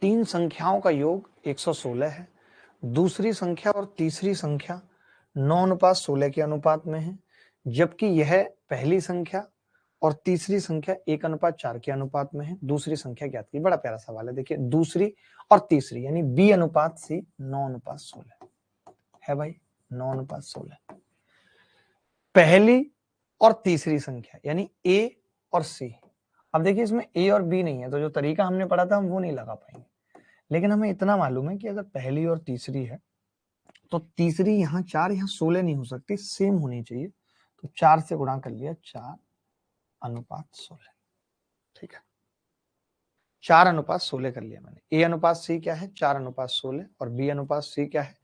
तीन संख्याओं का योग 116 है, दूसरी संख्या और तीसरी संख्या 9:16 के अनुपात में है, जबकि यह पहली संख्या और तीसरी संख्या 1:4 के अनुपात में है। दूसरी संख्या ज्ञात की। बड़ा प्यारा सवाल है, देखिए दूसरी और तीसरी यानी B अनुपात C 9:16 है भाई, 9:16। पहली और तीसरी संख्या यानी A और C। अब देखिए इसमें A और B नहीं है, तो जो तरीका हमने पढ़ा था हम वो नहीं लगा पाएंगे, लेकिन हमें इतना मालूम है कि अगर पहली और तीसरी है तो तीसरी यहाँ 4, यहाँ 16 नहीं हो सकती, सेम होनी चाहिए, तो 4 से गुणा कर लिया, 4:16। ठीक है, 4:16 कर लिया मैंने। A अनुपात C क्या है, 4:16, और B अनुपात C क्या है,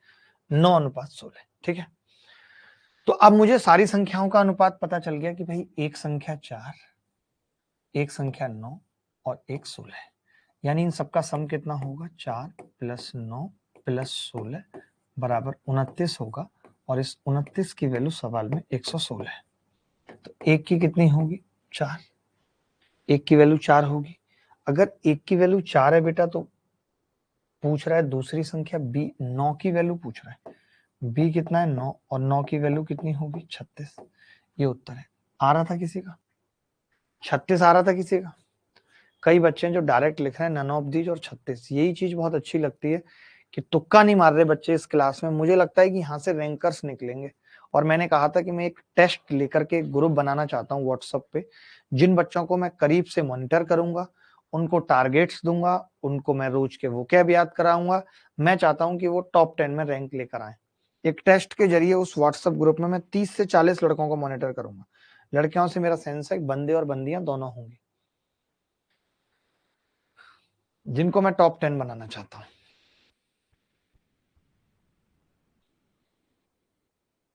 9:16। ठीक है, तो अब मुझे सारी संख्याओं का अनुपात पता चल गया कि भाई एक संख्या 4, एक संख्या 9 और एक 16 है, यानी इन सबका सम कितना होगा, 4 + 9 + 16 बराबर 29 होगा, और इस 29 की वैल्यू सवाल में 116 है। तो एक की कितनी होगी, 4, एक की वैल्यू 4 होगी। अगर एक की वैल्यू 4 है बेटा, तो पूछ रहा है दूसरी संख्या B 9 की वैल्यू पूछ रहा है। B कितना है, 9, और 9 की वैल्यू कितनी होगी, 36। ये उत्तर है। आ रहा था किसी का 36, आ रहा था किसी का? कई बच्चे हैं जो डायरेक्ट लिख रहे हैं नन ऑफ दीज और 36। यही चीज बहुत अच्छी लगती है कि तुक्का नहीं मार रहे बच्चे इस क्लास में। मुझे लगता है कि यहाँ से रैंकर्स निकलेंगे, और मैंने कहा था कि मैं एक टेस्ट लेकर के ग्रुप बनाना चाहता हूँ व्हाट्सएप पे। जिन बच्चों को मैं करीब से मॉनिटर करूंगा, उनको टारगेट्स दूंगा, उनको मैं रोज के वोकैब याद कराऊंगा। मैं चाहता हूं कि वो टॉप 10 में रैंक लेकर आए। एक टेस्ट के जरिए उस व्हाट्सएप ग्रुप में मैं 30 से 40 लड़कों को मॉनिटर करूंगा। लड़कियों से मेरा सेंस है, बंदे और बंदियां दोनों होंगे, जिनको मैं टॉप 10 बनाना चाहता हूं।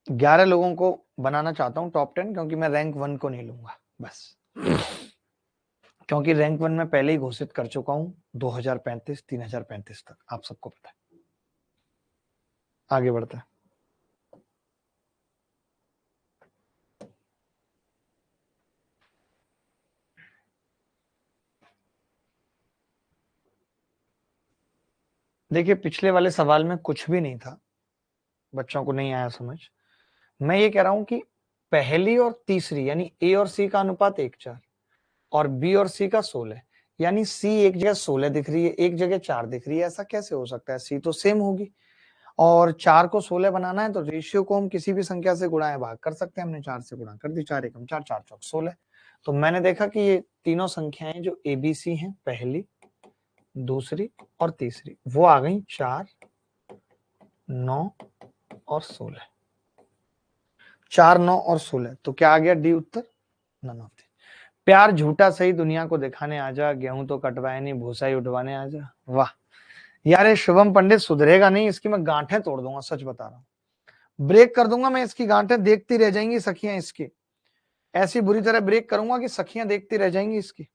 11 लोगों को बनाना चाहता हूं टॉप 10, क्योंकि मैं रैंक 1 को नहीं लूंगा बस, क्योंकि रैंक 1 में पहले ही घोषित कर चुका हूं 2035 3035 तक, आप सबको पता है। आगे बढ़ता है। देखिए पिछले वाले सवाल में कुछ भी नहीं था, बच्चों को नहीं आया समझ। मैं ये कह रहा हूं कि पहली और तीसरी यानी A और C का अनुपात 1:4 और B और C का 16, यानी C एक जगह 16 दिख रही है, एक जगह 4 दिख रही है। ऐसा कैसे हो सकता है? C तो सेम होगी, और 4 को 16 बनाना है तो रेशियो को हम किसी भी संख्या से गुणा या भाग कर सकते हैं। हमने 4 से गुणा कर दी, 4 एकम 4, 4 चौक 16। तो मैंने देखा कि ये तीनों संख्याएं जो ABC हैं, पहली, दूसरी और तीसरी, वो आ गई 4, 9 और 16। 4, 9 और 16, तो क्या आ गया डी उत्तर, नन ऑफ द। प्यार झूठा सही दुनिया को दिखाने आजा, गेहूं तो कटवाए नहीं भूसा ही उठवाने आजा। वाह यार, ये शुभम पंडित सुधरेगा नहीं, इसकी मैं गांठें तोड़ दूंगा, सच बता रहा हूं। ब्रेक कर दूंगा मैं इसकी गांठें, देखती रह जाएंगी सखियां इसकी। ऐसी बुरी तरह ब्रेक करूंगा कि सखियां देखती रह जाएंगी इसकी।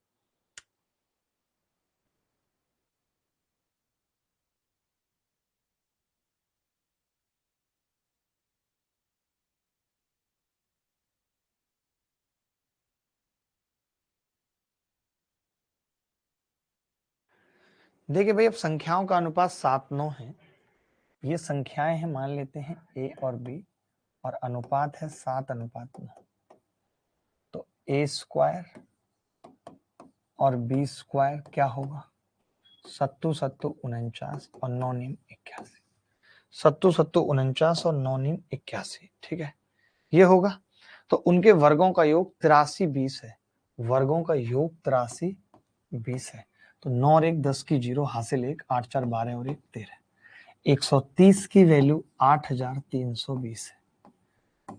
देखिए भाई, अब संख्याओं का अनुपात 7:9 है। ये संख्याएं हैं, मान लेते हैं A और B, और अनुपात है 7:9। तो A² और B² क्या होगा, 7 7 49 और 9 9 81। 7 7 49 और 9 9 81, ठीक है, ये होगा। तो उनके वर्गों का योग 83 20 है। वर्गों का योग 83 20 है। तो 9 और 1 10 की 0, हासिल 1, 8 4 12 और 1 13। 130 की वैल्यू 8320 है।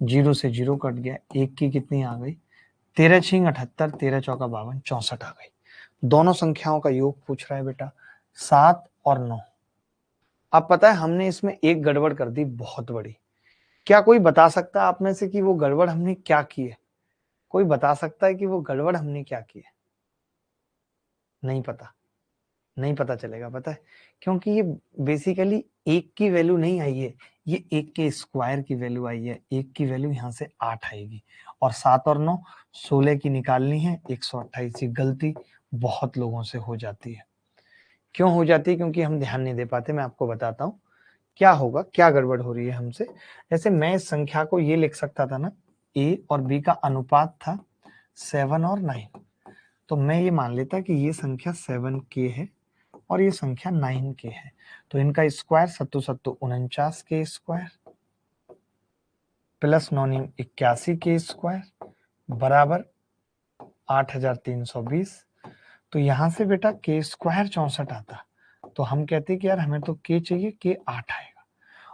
0 से 0 कट गया, 1 की कितनी आ गई, 13 6 78, 13 चौका 52, 64 आ गई। दोनों संख्याओं का योग पूछ रहा है बेटा, 7 और 9। अब पता है हमने इसमें एक गड़बड़ कर दी बहुत बड़ी। क्या कोई बता सकता है आप में से कि वो गड़बड़ हमने क्या की है? कोई बता सकता है कि वो गड़बड़ हमने क्या की है? नहीं पता, नहीं पता चलेगा, पता है क्योंकि ये बेसिकली एक की वैल्यू नहीं आई है, ये एक के स्क्वायर की वैल्यू आई है। एक की वैल्यू यहाँ से 8 आएगी, और 7 और 9 16 की निकालनी है, 128। गलती बहुत लोगों से हो जाती है, क्यों हो जाती है? क्योंकि हम ध्यान नहीं दे पाते। मैं आपको बताता हूँ क्या होगा, क्या गड़बड़ हो रही है हमसे। जैसे मैं इस संख्या को ये लिख सकता था ना, ए और बी का अनुपात था 7 और 9, तो मैं ये मान लेता कि ये संख्या 7k है और ये संख्या 9k है, तो इनका स्क्वायर सत्तू सत्तू 49k square plus 9 81k square बराबर 8320। तो यहां से बेटा के स्क्वायर 64 आता, तो हम कहते कि यार हमें तो के चाहिए, के 8 आएगा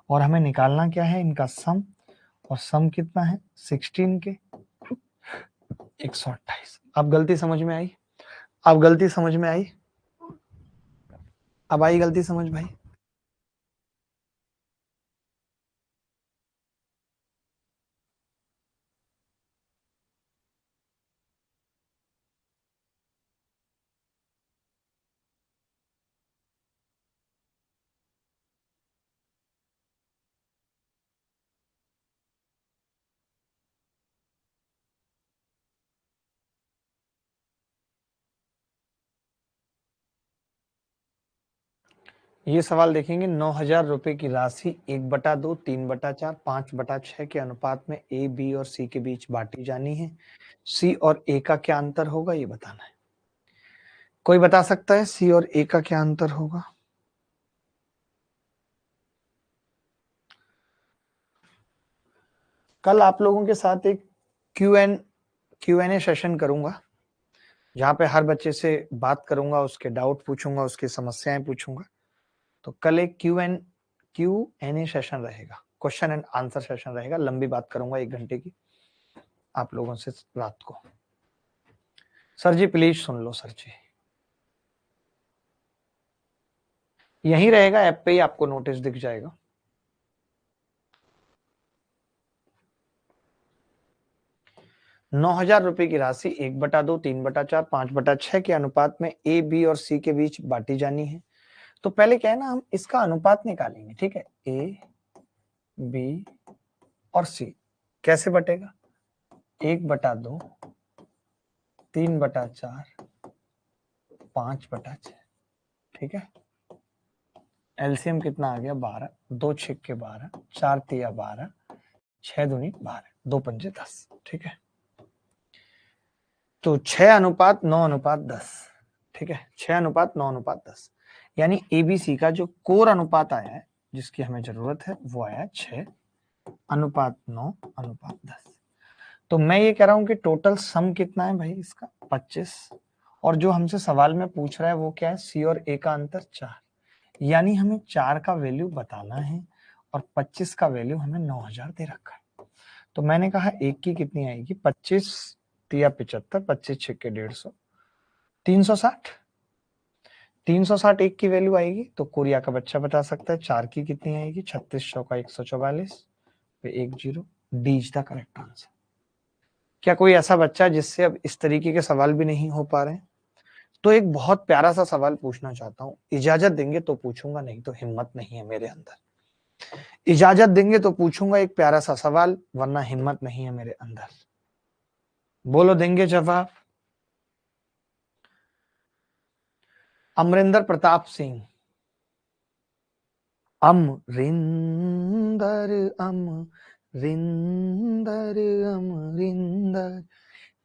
और हमें निकालना क्या है, इनका सम, और सम कितना है 16 के 128। अब गलती समझ में आई? अब गलती समझ में आई? अब आई गलती समझ भाई? ये सवाल देखेंगे, 9,000 रुपए की राशि 1/2, 3/4, 5/6 के अनुपात में ए, बी और सी के बीच बांटी जानी है। सी और ए का क्या अंतर होगा ये बताना है। कोई बता सकता है सी और ए का क्या अंतर होगा? कल आप लोगों के साथ एक क्यू एन ए सेशन करूंगा, जहां पे हर बच्चे से बात करूंगा, उसके डाउट पूछूंगा, उसकी समस्याएं पूछूंगा। तो कल एक क्यू एन ए सेशन रहेगा, क्वेश्चन एंड आंसर सेशन रहेगा, लंबी बात करूंगा 1 घंटे की आप लोगों से रात को। सर जी प्लीज सुन लो सर जी, यही रहेगा, ऐप पे ही आपको नोटिस दिख जाएगा। ₹9,000 की राशि 1/2, 3/4, 5/6 के अनुपात में ए, बी और सी के बीच बांटी जानी है। तो पहले क्या है ना, हम इसका अनुपात निकालेंगे, ठीक है। ए, बी और सी कैसे बटेगा? 1/2, 3/4, 5/6, ठीक है। एलसीएम कितना आ गया? 12, 2 6 12, 4 तिया 12, 6 दूनी 12, 2 पंजे 10, ठीक है। तो 6:9:10, ठीक है। 6:9:10, यानी एबीसी का जो कोर अनुपात आया है, जिसकी हमें जरूरत है, वो आया 6:9:10। तो मैं ये कह रहा हूं कि टोटल सम कितना है भाई इसका? 25, और जो हमसे सवाल में पूछ रहा है वो क्या है? सी और ए का अंतर 4, यानी हमें 4 का वैल्यू बताना है और 25 का वैल्यू हमें 9,000 दे रखा है। तो मैंने कहा एक की कितनी आएगी? 25 तिया 75, 25 6 150, 360। 360 एक की वैल्यू आएगी, तो कोरिया का बच्चा बता सकता है 4 की कितनी आएगी? 36 का 144 पे 1 0, D is the correct answer. क्या कोई ऐसा बच्चा जिससे अब इस तरीके के सवाल भी नहीं हो पा रहे हैं? तो एक बहुत प्यारा सा सवाल पूछना चाहता हूं, इजाजत देंगे तो पूछूंगा, नहीं तो हिम्मत नहीं है मेरे अंदर। इजाजत देंगे तो पूछूंगा एक प्यारा सा सवाल, वरना हिम्मत नहीं है मेरे अंदर। बोलो देंगे जवाब? अमरिंदर प्रताप सिंह, अमरिंदर अमरिंदर अमरिंदर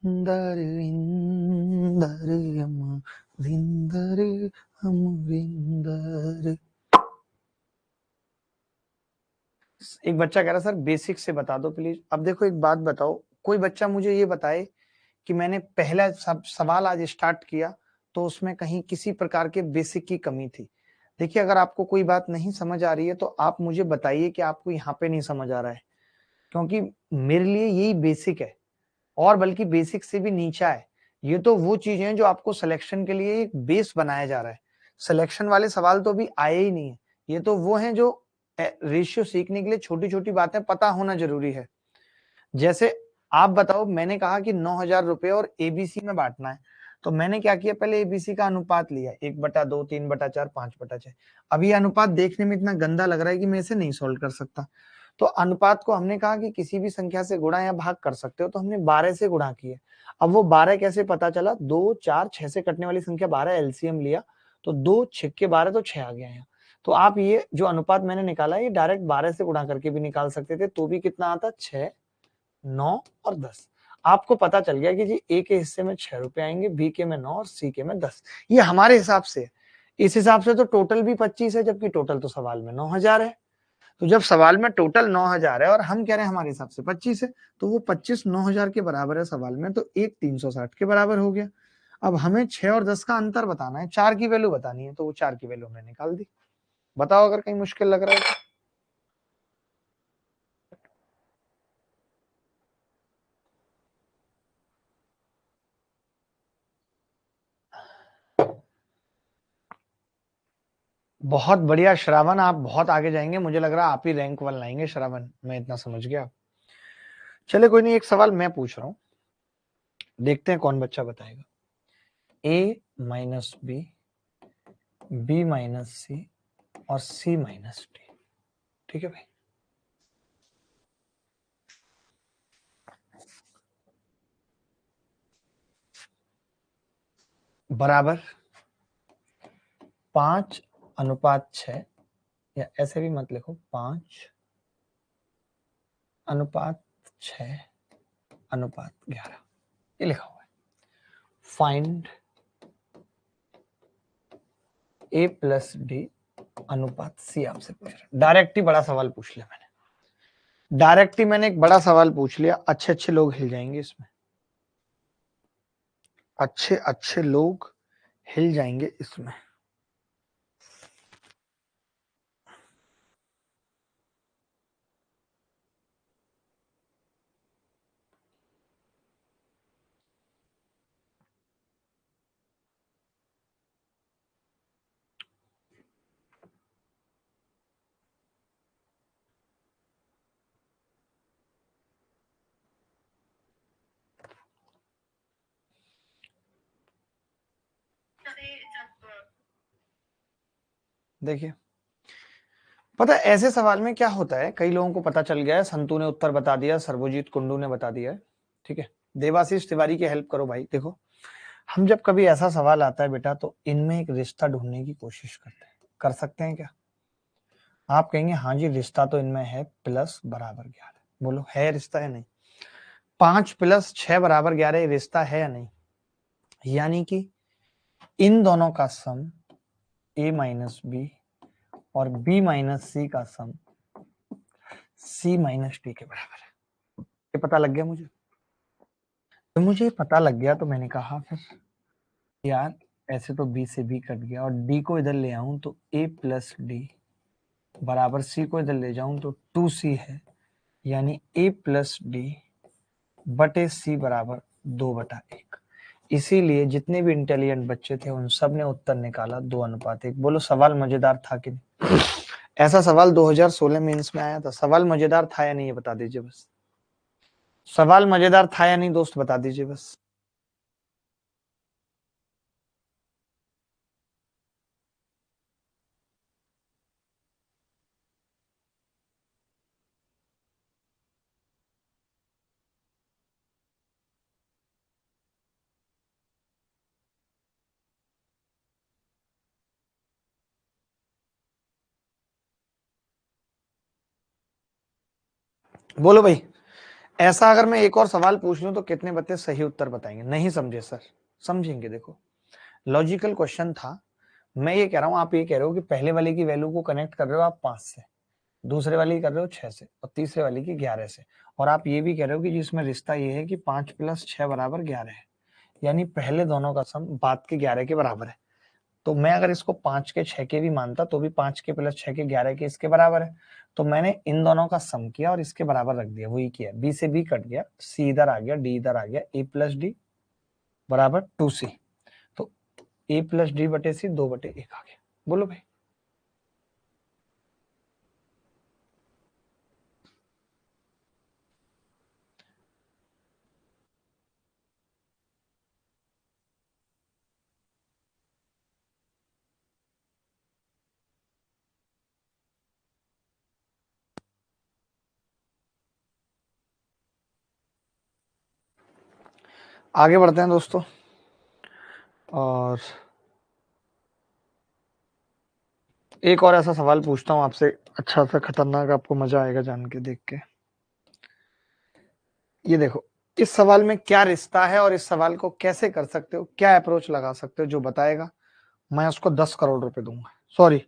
इंदर इंदर अमरिंदर अमरिंदर। एक बच्चा कह रहा सर बेसिक से बता दो प्लीज। अब देखो एक बात बताओ, कोई बच्चा मुझे ये बताए कि मैंने पहला सवाल आज स्टार्ट किया तो उसमें कहीं किसी प्रकार के बेसिक की कमी थी। देखिए अगर आपको कोई बात नहीं समझ आ रही है तो आप मुझे बताइए कि आपको यहाँ पे नहीं समझ आ रहा है, क्योंकि मेरे लिए यही बेसिक है, और बल्कि बेसिक से भी नीचा है। ये तो वो चीजें हैं जो आपको सिलेक्शन के लिए एक बेस बनाया जा रहा है। सिलेक्शन वाले सवाल तो अभी आए ही नहीं है, ये तो वो हैं जो रेशियो सीखने के लिए छोटी छोटी बातें पता होना जरूरी है। जैसे आप बताओ, मैंने कहा कि 9,000 रुपए और एबीसी में बांटना है, तो मैंने क्या किया, पहले एबीसी का अनुपात लिया 1/2, 3/4, 5/6। अब ये अनुपात देखने में इतना गंदा लग रहा है कि मैं इसे नहीं सोल्व कर सकता। तो अनुपात को हमने कहा कि किसी भी संख्या से गुणा या भाग कर सकते हो, तो हमने 12 से गुणा किया। अब वो 12 कैसे पता चला? 2 4 6 से कटने वाली संख्या 12 एलसीएम लिया, तो 2 छक्के 12 तो 6 आ गया यहाँ। तो आप ये जो अनुपात मैंने निकाला ये डायरेक्ट 12 से गुणा करके भी निकाल सकते थे, तो भी कितना आता? 6, 9 और 10। आपको पता चल गया कि जी ए के हिस्से में 6 रुपए आएंगे, बी के में 9 और सी के में 10। ये हमारे हिसाब से, इस हिसाब से तो टोटल भी 25 है, जबकि टोटल तो सवाल में 9000 है। तो जब सवाल में टोटल 9000 है और हम कह रहे हैं हमारे हिसाब से 25 है, तो वो 25 9000 के बराबर है सवाल में, तो एक 360 के बराबर हो गया। अब हमें 6 और 10 का अंतर बताना है, 4 की वैल्यू बतानी है, तो वो 4 की वैल्यू हमने निकाल दी। बताओ अगर कहीं मुश्किल लग रहा है तो। बहुत बढ़िया श्रावण, आप बहुत आगे जाएंगे, मुझे लग रहा है आप ही रैंक 1 लाएंगे श्रावण, मैं इतना समझ गया। चले कोई नहीं, एक सवाल मैं पूछ रहा हूं, देखते हैं कौन बच्चा बताएगा। a minus b, b minus c और सी माइनस डी, ठीक है भाई। बराबर 5:6, या ऐसे भी मत लिखो, 5:6:11, ये लिखा हुआ है। फाइंड a प्लस डी अनुपात सी आपसे पूछ रहा है। डायरेक्ट ही बड़ा सवाल पूछ लिया मैंने, डायरेक्ट ही मैंने एक बड़ा सवाल पूछ लिया। अच्छे अच्छे लोग हिल जाएंगे इसमें, अच्छे अच्छे लोग हिल जाएंगे इसमें। देखिए, पता है ऐसे सवाल में क्या होता है, कई लोगों को पता चल गया है, संतू ने उत्तर बता दिया, सर्वजीत कुंडू ने बता दिया है, ठीक है। देवाशीष तिवारी की हेल्प करो भाई। देखो, हम जब कभी ऐसा सवाल आता है बेटा, तो इनमें एक रिश्ता ढूंढने की कोशिश करते हैं। कर सकते हैं क्या? आप कहेंगे हाँ जी रिश्ता तो इनमें है, प्लस बराबर 11। बोलो है रिश्ता या नहीं? 5+6 बराबर 11 रिश्ता है या नहीं? यानी कि इन दोनों का सम a माइनस बी और b माइनस सी का सम c माइनस डी के बराबर है। ये पता लग गया मुझे। तो मुझे पता लग गया, तो मैंने कहा फिर यार ऐसे तो b से b कट गया, और d को इधर ले आऊं तो a प्लस डी बराबर c को इधर ले जाऊं तो 2c है, यानी a प्लस डी बटे c बराबर 2/1। इसीलिए जितने भी इंटेलिजेंट बच्चे थे उन सब ने उत्तर निकाला 2:1। बोलो सवाल मजेदार था कि नहीं? ऐसा सवाल 2016 मेंस में आया था। सवाल मजेदार था या नहीं ये बता दीजिए बस। सवाल मजेदार था या नहीं दोस्त, बता दीजिए बस। बोलो भाई, ऐसा अगर मैं एक और सवाल पूछ लूं तो कितने बच्चे सही उत्तर बताएंगे? नहीं समझे सर? समझेंगे। देखो, लॉजिकल क्वेश्चन था। मैं ये कह रहा हूं, आप ये कह रहे हो कि पहले वाले की वैल्यू को कनेक्ट कर रहे हो आप 5 से, दूसरे वाली कर रहे हो 6 से, और तीसरे वाली की 11 से, और आप ये भी कह रहे हो कि जिसमें रिश्ता ये है कि 5+6 बराबर 11 है, यानी पहले दोनों का सम बाद के 11 के बराबर है। तो मैं अगर इसको 5 के 6 के भी मानता तो भी 5 के प्लस 6 के 11 के इसके बराबर है। तो मैंने इन दोनों का सम किया और इसके बराबर रख दिया, वही किया। बी से बी कट गया, सी इधर आ गया, डी इधर आ गया, ए प्लस डी बराबर 2c। तो ए प्लस डी बटे सी 2/1 आ गया। बोलो भाई। आगे बढ़ते हैं दोस्तों, और एक और ऐसा सवाल पूछता हूँ आपसे, अच्छा सा खतरनाक, आपको मजा आएगा जान के, देख के। ये देखो, इस सवाल में क्या रिश्ता है और इस सवाल को कैसे कर सकते हो, क्या अप्रोच लगा सकते हो, जो बताएगा मैं उसको 10 करोड़ रुपए दूंगा। सॉरी,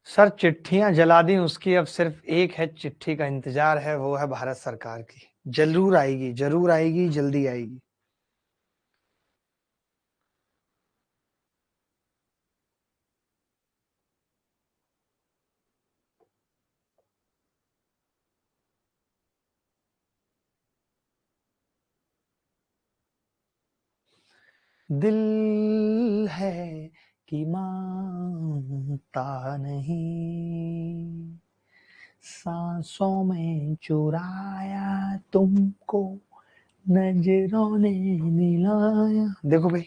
सर चिट्ठियां जला दी, उसकी अब सिर्फ एक है चिट्ठी का इंतजार है, वो है भारत सरकार की। जरूर आएगी, जरूर आएगी, जल्दी आएगी। दिल है कि मानता नहीं, सांसों में चुराया तुमको, नजरों ने मिलाया। देखो भाई,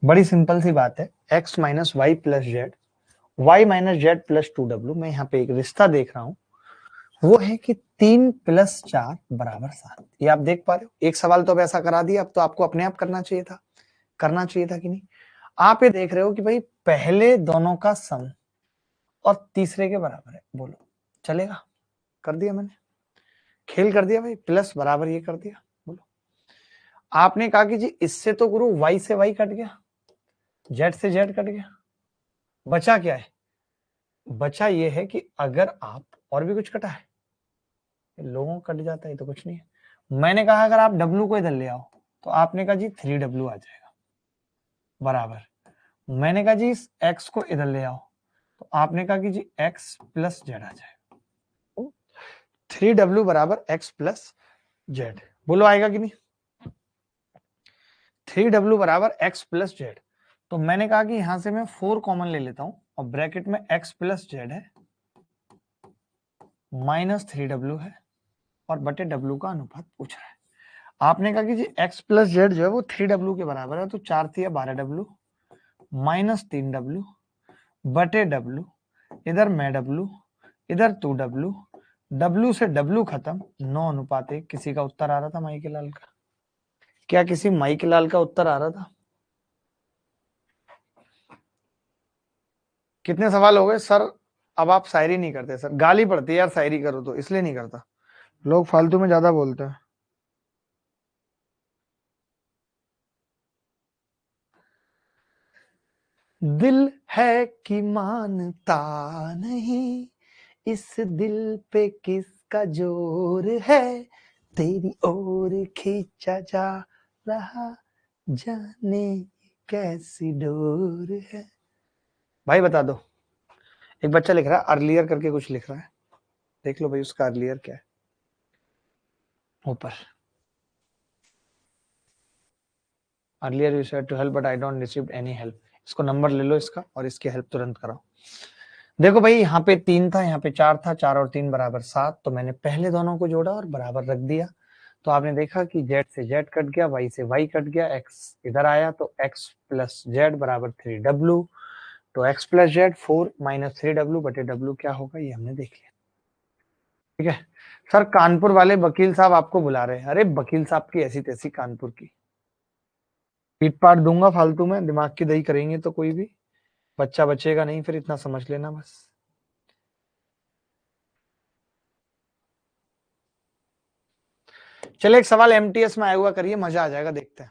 बड़ी सिंपल सी बात है, x minus Y plus Z, y minus Z plus 2w। मैं यहाँ पे एक रिश्ता देख रहा हूँ, वो है कि 3 प्लस 4 बराबर 7। ये आप देख पा रहे हो, एक सवाल तो अब ऐसा करा दिया, अब तो आपको अपने आप करना चाहिए था, करना चाहिए था कि नहीं। आप ये देख रहे हो कि भाई पहले दोनों का सम और तीसरे के बराबर है, बोलो चलेगा? कर दिया मैंने, खेल कर दिया भाई, प्लस बराबर ये कर दिया, बोलो। आपने कहा कि जी इससे तो गुरु y से y कट गया, z से z कट गया, बचा क्या है? बचा ये है कि अगर आप, और भी कुछ कटा है? लोगों को कट जाता है तो कुछ नहीं है। मैंने कहा अगर आप w को इधर ले आओ, तो आपने कहा जी 3w आ जाएगा बराबर। मैंने कहा जी इस x को इधर ले आओ, तो आपने कहा कि जी x प्लस जेड आ जाएगा। 3w बराबर x प्लस जेड, बोलो आएगा कि नहीं? 3w बराबर x प्लस जेड। तो मैंने कहा कि यहां से मैं 4 कॉमन ले लेता हूं, और ब्रैकेट में x प्लस जेड है, माइनस 3w है, और बटे w का अनुपात पूछ रहा है। आपने कहा कि जी x प्लस जेड जो है वो 3w के बराबर है, तो 4 3 12w, माइनस 3w बटे w, इधर मैं w, इधर 2w, w से w खत्म, 9:1। किसी का उत्तर आ रहा था माई के लाल का? क्या किसी माई के लाल का उत्तर आ रहा था? कितने सवाल हो गए सर? अब आप शायरी नहीं करते सर, गाली पड़ती है यार शायरी करो तो, इसलिए नहीं करता। लोग फालतू में ज्यादा बोलते हैं। दिल है कि मानता नहीं, इस दिल पे किसका जोर है, तेरी ओर खींचा जा रहा, जाने कैसी डोर है। भाई बता दो, एक बच्चा लिख रहा है अर्लियर करके कुछ लिख रहा है, देख लो भाई उसका अर्लियर क्या है ऊपर। Earlier you said to help but I don't receive any help. इसको नंबर ले लो इसका, और इसकी हेल्प तुरंत कराओ। देखो भाई, यहाँ पे 3 था, यहाँ पे 4 था, 4 और 3 बराबर 7, तो मैंने पहले दोनों को जोड़ा और बराबर रख दिया। तो आपने देखा कि z से z कट गया, y से y कट गया, x इधर आया, तो x प्लस जेड बराबर 3w। तो x plus Z 4 minus 3w बटे w क्या होगा, ये हमने देख लिया। ठीक है सर, कानपुर वाले वकील साहब आपको बुला रहे हैं। अरे वकील साहब की ऐसी तैसी कानपुर की, पीट पाट दूंगा फालतू में, दिमाग की दही करेंगे तो कोई भी बच्चा बचेगा नहीं, फिर इतना समझ लेना बस। चले एक सवाल एमटीएस में आया हुआ करिए, मजा आ जाएगा, देखते हैं।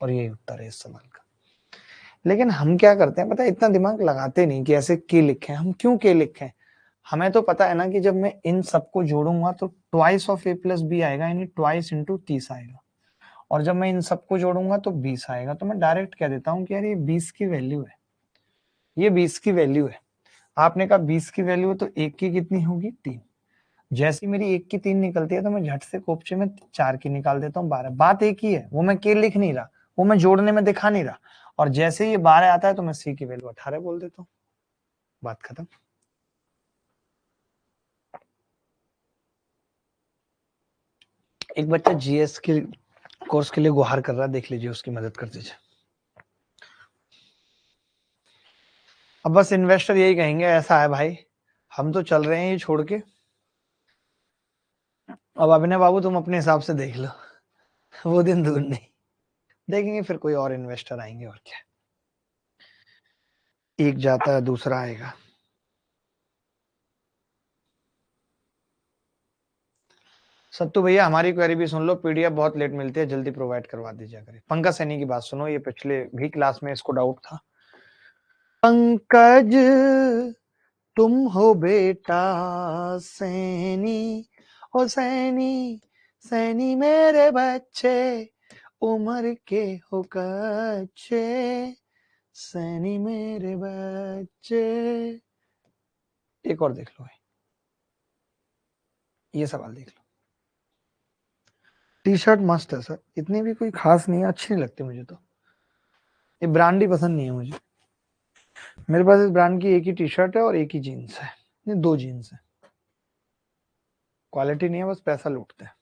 और यही उत्तर है इस सवाल का। लेकिन हम क्या करते हैं पता है, इतना दिमाग लगाते नहीं कि ऐसे के लिखे, हम क्यों के लिखे। हमें तो पता है ना कि जब मैं इन सबको जोड़ूंगा तो twice of A plus B आएगा, यानी ट्वाइस इंटू 30 आएगा, और जब मैं इन सबको जोड़ूंगा तो 20 आएगा। तो मैं डायरेक्ट कह देता हूँ कि यार ये 20 की वैल्यू है, ये 20 की वैल्यू है। आपने कहा 20 की वैल्यू है तो एक की कितनी होगी, 3। जैसी मेरी एक की 3 निकलती है तो मैं झट से कोपचे में 4 की निकाल देता हूँ 12। बात एक ही है, वो मैं के लिख नहीं रहा, वो मैं जोड़ने में दिखा नहीं रहा। और जैसे ये 12 आता है तो मैं सी की वैल्यू 18 बोल देता हूँ, बात खत्म। एक बच्चा जीएस के कोर्स के लिए गुहार कर रहा है, देख लीजिए, उसकी मदद कर दीजिए। अब बस इन्वेस्टर यही कहेंगे ऐसा है भाई, हम तो चल रहे हैं ये छोड़ के, अब अभिनय बाबू तुम अपने हिसाब से देख लो, वो दिन दूर नहीं, देखेंगे फिर कोई और इन्वेस्टर आएंगे और क्या। एक जाता है दूसरा आएगा। सत्तू भैया हमारी क्वेरी भी सुन लो, पीडीएफ बहुत लेट मिलती है, जल्दी प्रोवाइड करवा दीजिए करें। पंकज सैनी की बात सुनो, ये पिछले भी क्लास में इसको डाउट था। पंकज तुम हो बेटा सैनी, ओ सैनी, सैनी मेरे बच्चे, उम्र के हो कच्चे, सैनी मेरे बच्चे। एक और देख लो, ये सवाल देख लो। टी शर्ट मस्त है सर, इतनी भी कोई खास नहीं है, अच्छी नहीं लगती मुझे तो, ये ब्रांड ही पसंद नहीं है मुझे। मेरे पास इस ब्रांड की एक ही टी शर्ट है और एक ही जीन्स है, ये 2 जीन्स है, क्वालिटी नहीं है, बस पैसा लूटते हैं।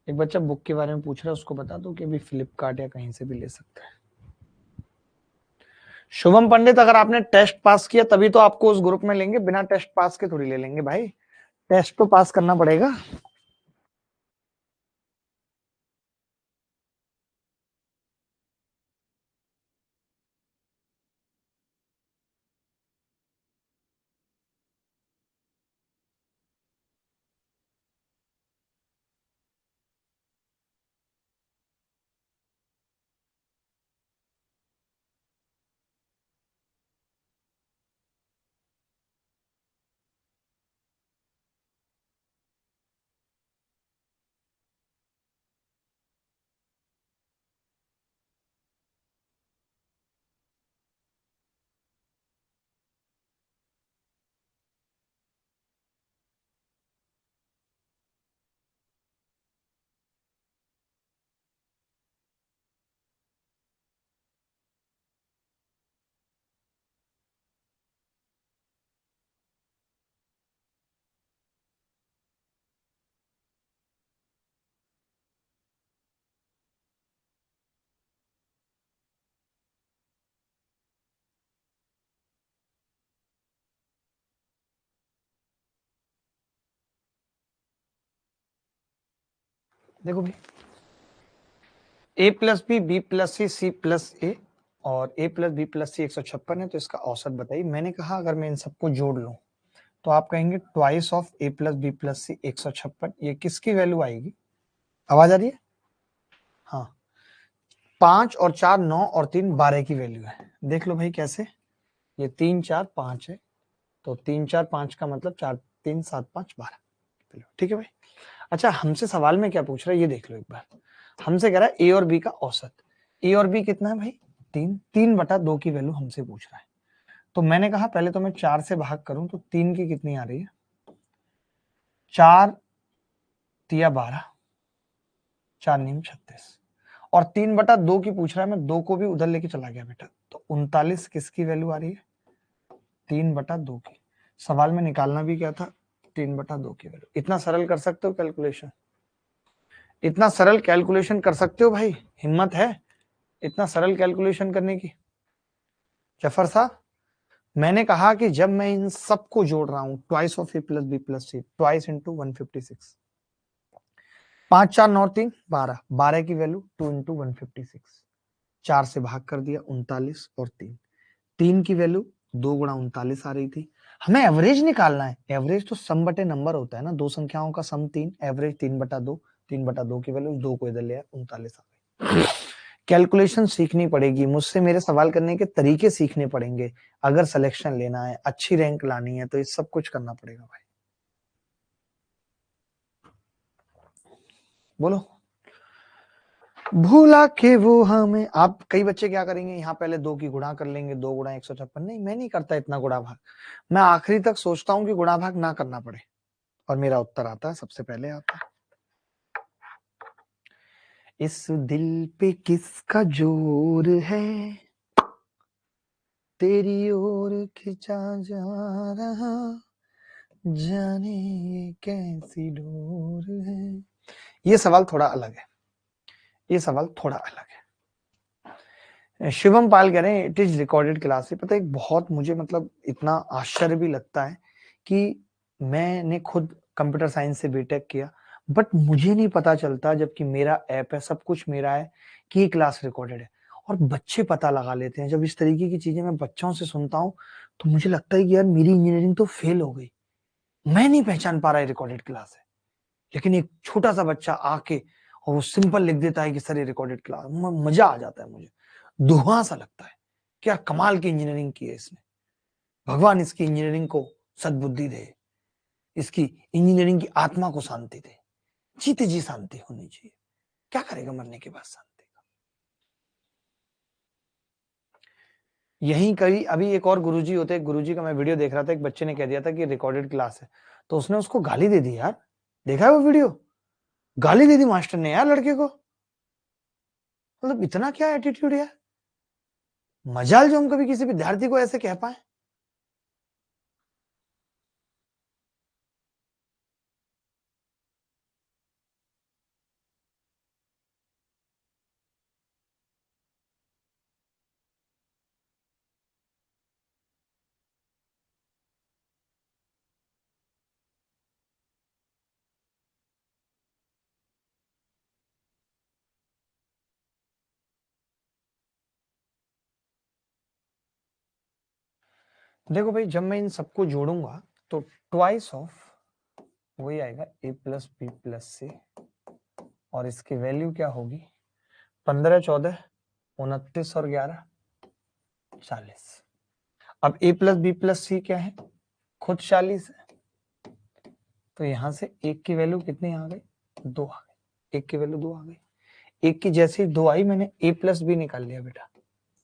एक बच्चा बुक के बारे में पूछ रहा है, उसको बता दो कि अभी फ्लिपकार्ट या कहीं से भी ले सकते हैं। शुभम पंडित, अगर आपने टेस्ट पास किया तभी तो आपको उस ग्रुप में लेंगे, बिना टेस्ट पास के थोड़ी ले लेंगे भाई, टेस्ट तो पास करना पड़ेगा। देखो भाई, ए प्लस बी, बी प्लस सी, सी प्लस ए, और ए प्लस बी प्लस सी 156 है, तो इसका औसत बताइए। मैंने कहा अगर मैं इन सबको जोड़ लूं तो आप कहेंगे twice of A plus B plus c 156, ये किसकी वैल्यू आएगी, आवाज आ रही है? हाँ, 5 और 4 9 और 3 12 की वैल्यू है। देख लो भाई कैसे, ये 3 4 5 है, तो 3 4 5 का मतलब 4 3 7 5 12। ठीक है भाई। अच्छा, हमसे सवाल में क्या पूछ रहा है ये देख लो एक बार, हमसे कह रहा है ए और बी का औसत। ए और बी कितना है भाई, 3, 3/2 की वैल्यू हमसे पूछ रहा है। तो मैंने कहा पहले तो मैं 4 से भाग करूं तो 3 की कितनी आ रही है, 4 तिया 12, 4 नीम 36, और 3/2 की पूछ रहा है, मैं 2 को भी उधर लेके चला गया बेटा, तो 39 किसकी वैल्यू आ रही है, 3/2 की। सवाल में निकालना भी क्या था, 3/2 की वैल्यू। इतना सरल कर सकते हो कैलकुलेशन, इतना सरल कैलकुलेशन कर सकते हो भाई, हिम्मत है इतना सरल कैलकुलेशन करने की। जफर साहब, मैंने कहा कि जब मैं इन सबको जोड़ रहा हूं, twice of A plus B plus C, twice into 156, 5 4 9 3 12, 12 की वैल्यू 2 इंटू 156, 4 से भाग कर दिया 39 और 3, 3 की वैल्यू 2 × 39 आ रही थी। हमें एवरेज निकालना है, एवरेज तो सम बटे नंबर होता है ना, दो संख्याओं का सम 3, एवरेज 3/2, 3/2 की वैल्यू 2 को इधर ले आया, 39 आ गई। कैलकुलेशन सीखनी पड़ेगी, मुझसे मेरे सवाल करने के तरीके सीखने पड़ेंगे। अगर सिलेक्शन लेना है, अच्छी रैंक लानी है, तो ये सब कुछ करना पड़ेगा भाई। बोलो। भूला के वो हमें, आप कई बच्चे क्या करेंगे, यहाँ पहले 2 की गुणा कर लेंगे, 2 गुणा 156। नहीं, मैं नहीं करता इतना गुणा भाग, मैं आखिरी तक सोचता हूँ कि गुणा भाग ना करना पड़े, और मेरा उत्तर आता है सबसे पहले आता है। इस दिल पे किसका जोर है, तेरी ओर खिंचा जा रहा, जाने ये कैसी डोर है। ये सवाल थोड़ा अलग है, ये सवाल थोड़ा अलग है। शिवम पाल कह रहे हैं इट इज रिकॉर्डेड क्लास। पता है, बहुत मुझे मतलब इतना आश्चर्य भी लगता है कि मैंने खुद कंप्यूटर साइंस से बीटेक किया, बट मुझे नहीं पता चलता, जबकि मेरा ऐप है, सब कुछ मेरा है, कि ये क्लास रिकॉर्डेड है, और बच्चे पता लगा लेते हैं। जब इस तरीके की चीजें मैं बच्चों से सुनता हूँ, तो मुझे लगता है कि यार मेरी इंजीनियरिंग तो फेल हो गई, मैं नहीं पहचान पा रहा है रिकॉर्डेड क्लास है। लेकिन एक छोटा सा बच्चा आके और वो सिंपल लिख देता है कि सर ये रिकॉर्डेड क्लास, मजा आ जाता है मुझे, दुहा सा लगता है, क्या कमाल की इंजीनियरिंग की है इसने, भगवान इसकी इंजीनियरिंग को सद्बुद्धि दे, इसकी इंजीनियरिंग की आत्मा को शांति दे, जीते जी शांति होनी चाहिए, क्या करेगा मरने के बाद शांति का। यहीं कभी अभी एक और गुरुजी होते, एक गुरुजी का मैं वीडियो देख रहा था, एक बच्चे ने कह दिया था कि रिकॉर्डेड क्लास है, तो उसने उसको गाली दे दी यार, देखा है वो वीडियो, गाली दे दी मास्टर ने यार लड़के को, मतलब इतना क्या एटीट्यूड यार, मजाल जो हम कभी किसी विद्यार्थी को ऐसे कह पाए। देखो भाई, जब मैं इन सबको जोड़ूंगा तो ट्वाइस ऑफ वही आएगा a प्लस बी प्लस सी, और इसकी वैल्यू क्या होगी, 15, 14, 29 और 11, 40। अब a प्लस बी प्लस सी क्या है, खुद 40 है, तो यहां से एक की वैल्यू कितनी आ गई, 2 आ गई, एक की वैल्यू 2 आ गई, एक की जैसे ही 2 आई, मैंने a प्लस बी निकाल लिया बेटा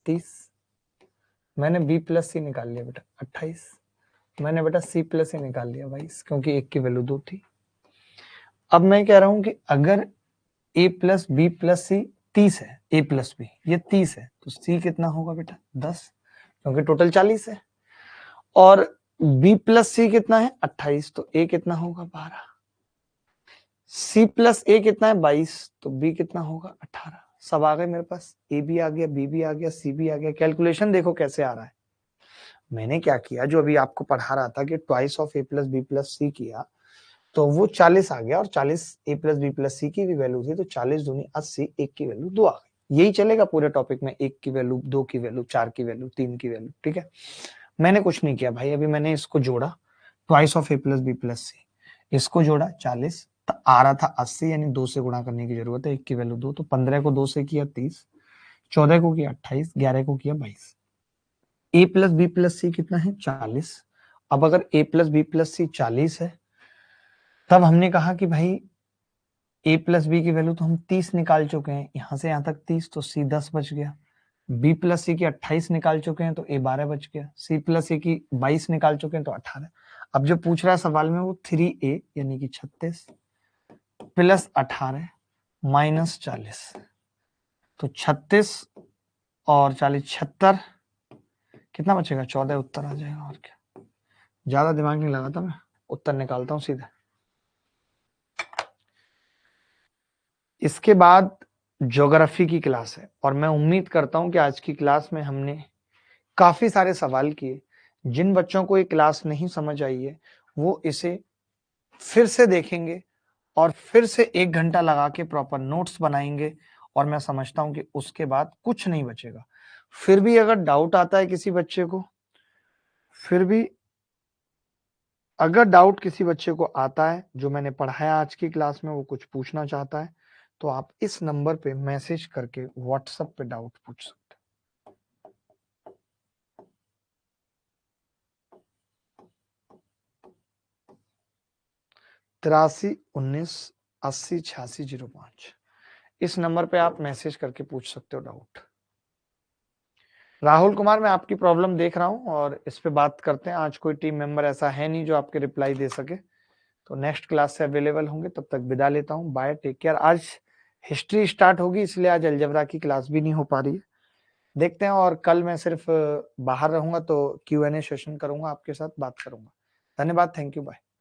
30, मैंने b प्लस सी निकाल लिया बेटा 28, मैंने बेटा c प्लस सी निकाल लिया 22, क्योंकि एक की वैल्यू 2 थी। अब मैं कह रहा हूं कि अगर a प्लस बी प्लस सी 30 है, a प्लस बी ये 30 है, तो c कितना होगा बेटा 10, क्योंकि टोटल 40 है, और b प्लस सी कितना है 28, तो a कितना होगा 12, c प्लस a कितना है 22, तो b कितना होगा 18। सब आ गए मेरे पास, a भी आ गया, b भी आ गया, c भी आ गया। कैलकुलेशन देखो कैसे आ रहा है, मैंने क्या किया, जो अभी आपको पढ़ा रहा था कि twice of a plus B plus C किया, तो वो 40 आ गया, और 40 a plus B plus C की भी वैल्यू थी, तो 40 दूनी 80, एक की वैल्यू 2 आ गई। यही चलेगा पूरे टॉपिक में, एक की वैल्यू, 2 की वैल्यू, 4 की वैल्यू, 3 की वैल्यू, ठीक है। मैंने कुछ नहीं किया भाई, अभी मैंने इसको जोड़ा, twice of a plus B plus C, इसको जोड़ा 40, तो आ रहा था 80, यानी 2 से गुणा करने की जरूरत है, एक की वैल्यू 2, तो 15 को 2 से किया 30, 14 को किया 28, 11 को किया 22। a प्लस बी प्लस सी कितना है 40। अब अगर a प्लस बी प्लस सी 40 है, तब हमने कहा कि भाई a प्लस बी की वैल्यू तो हम 30 निकाल चुके हैं, यहां से यहां तक 30, तो c 10 बच गया। b प्लस सी की 28 निकाल चुके हैं, तो a 12 बच गया। c प्लस सी की 22 निकाल चुके हैं, तो 18। अब जो पूछ रहा है सवाल में वो 3a यानी कि 36 प्लस 18 माइनस 40, तो 36 और 40 76, कितना बचेगा 14, उत्तर आ जाएगा। और क्या, ज्यादा दिमाग नहीं लगाता मैं, उत्तर निकालता हूं सीधे। इसके बाद ज्योग्राफी की क्लास है, और मैं उम्मीद करता हूं कि आज की क्लास में हमने काफी सारे सवाल किए। जिन बच्चों को ये क्लास नहीं समझ आई है, वो इसे फिर से देखेंगे, और फिर से 1 घंटा लगा के प्रॉपर नोट्स बनाएंगे, और मैं समझता हूं कि उसके बाद कुछ नहीं बचेगा। फिर भी अगर डाउट आता है किसी बच्चे को, फिर भी अगर डाउट किसी बच्चे को आता है जो मैंने पढ़ाया आज की क्लास में, वो कुछ पूछना चाहता है, तो आप इस नंबर पे मैसेज करके व्हाट्सएप पे डाउट पूछ सकते हो। 8319808605 इस नंबर पे आप मैसेज करके पूछ सकते हो डाउट। राहुल कुमार, मैं आपकी प्रॉब्लम देख रहा हूं और इस पे बात करते हैं। आज कोई टीम मेंबर ऐसा है नहीं जो आपके रिप्लाई दे सके, तो नेक्स्ट क्लास से अवेलेबल होंगे। तब तक विदा लेता हूं, बाय, टेक केयर। आज हिस्ट्री स्टार्ट होगी, इसलिए आज अलजेब्रा की क्लास भी नहीं हो पा रही है। देखते हैं, और कल मैं सिर्फ बाहर रहूंगा तो Q&A सेशन करूंगा, आपके साथ बात करूंगा। धन्यवाद, थैंक यू, बाय।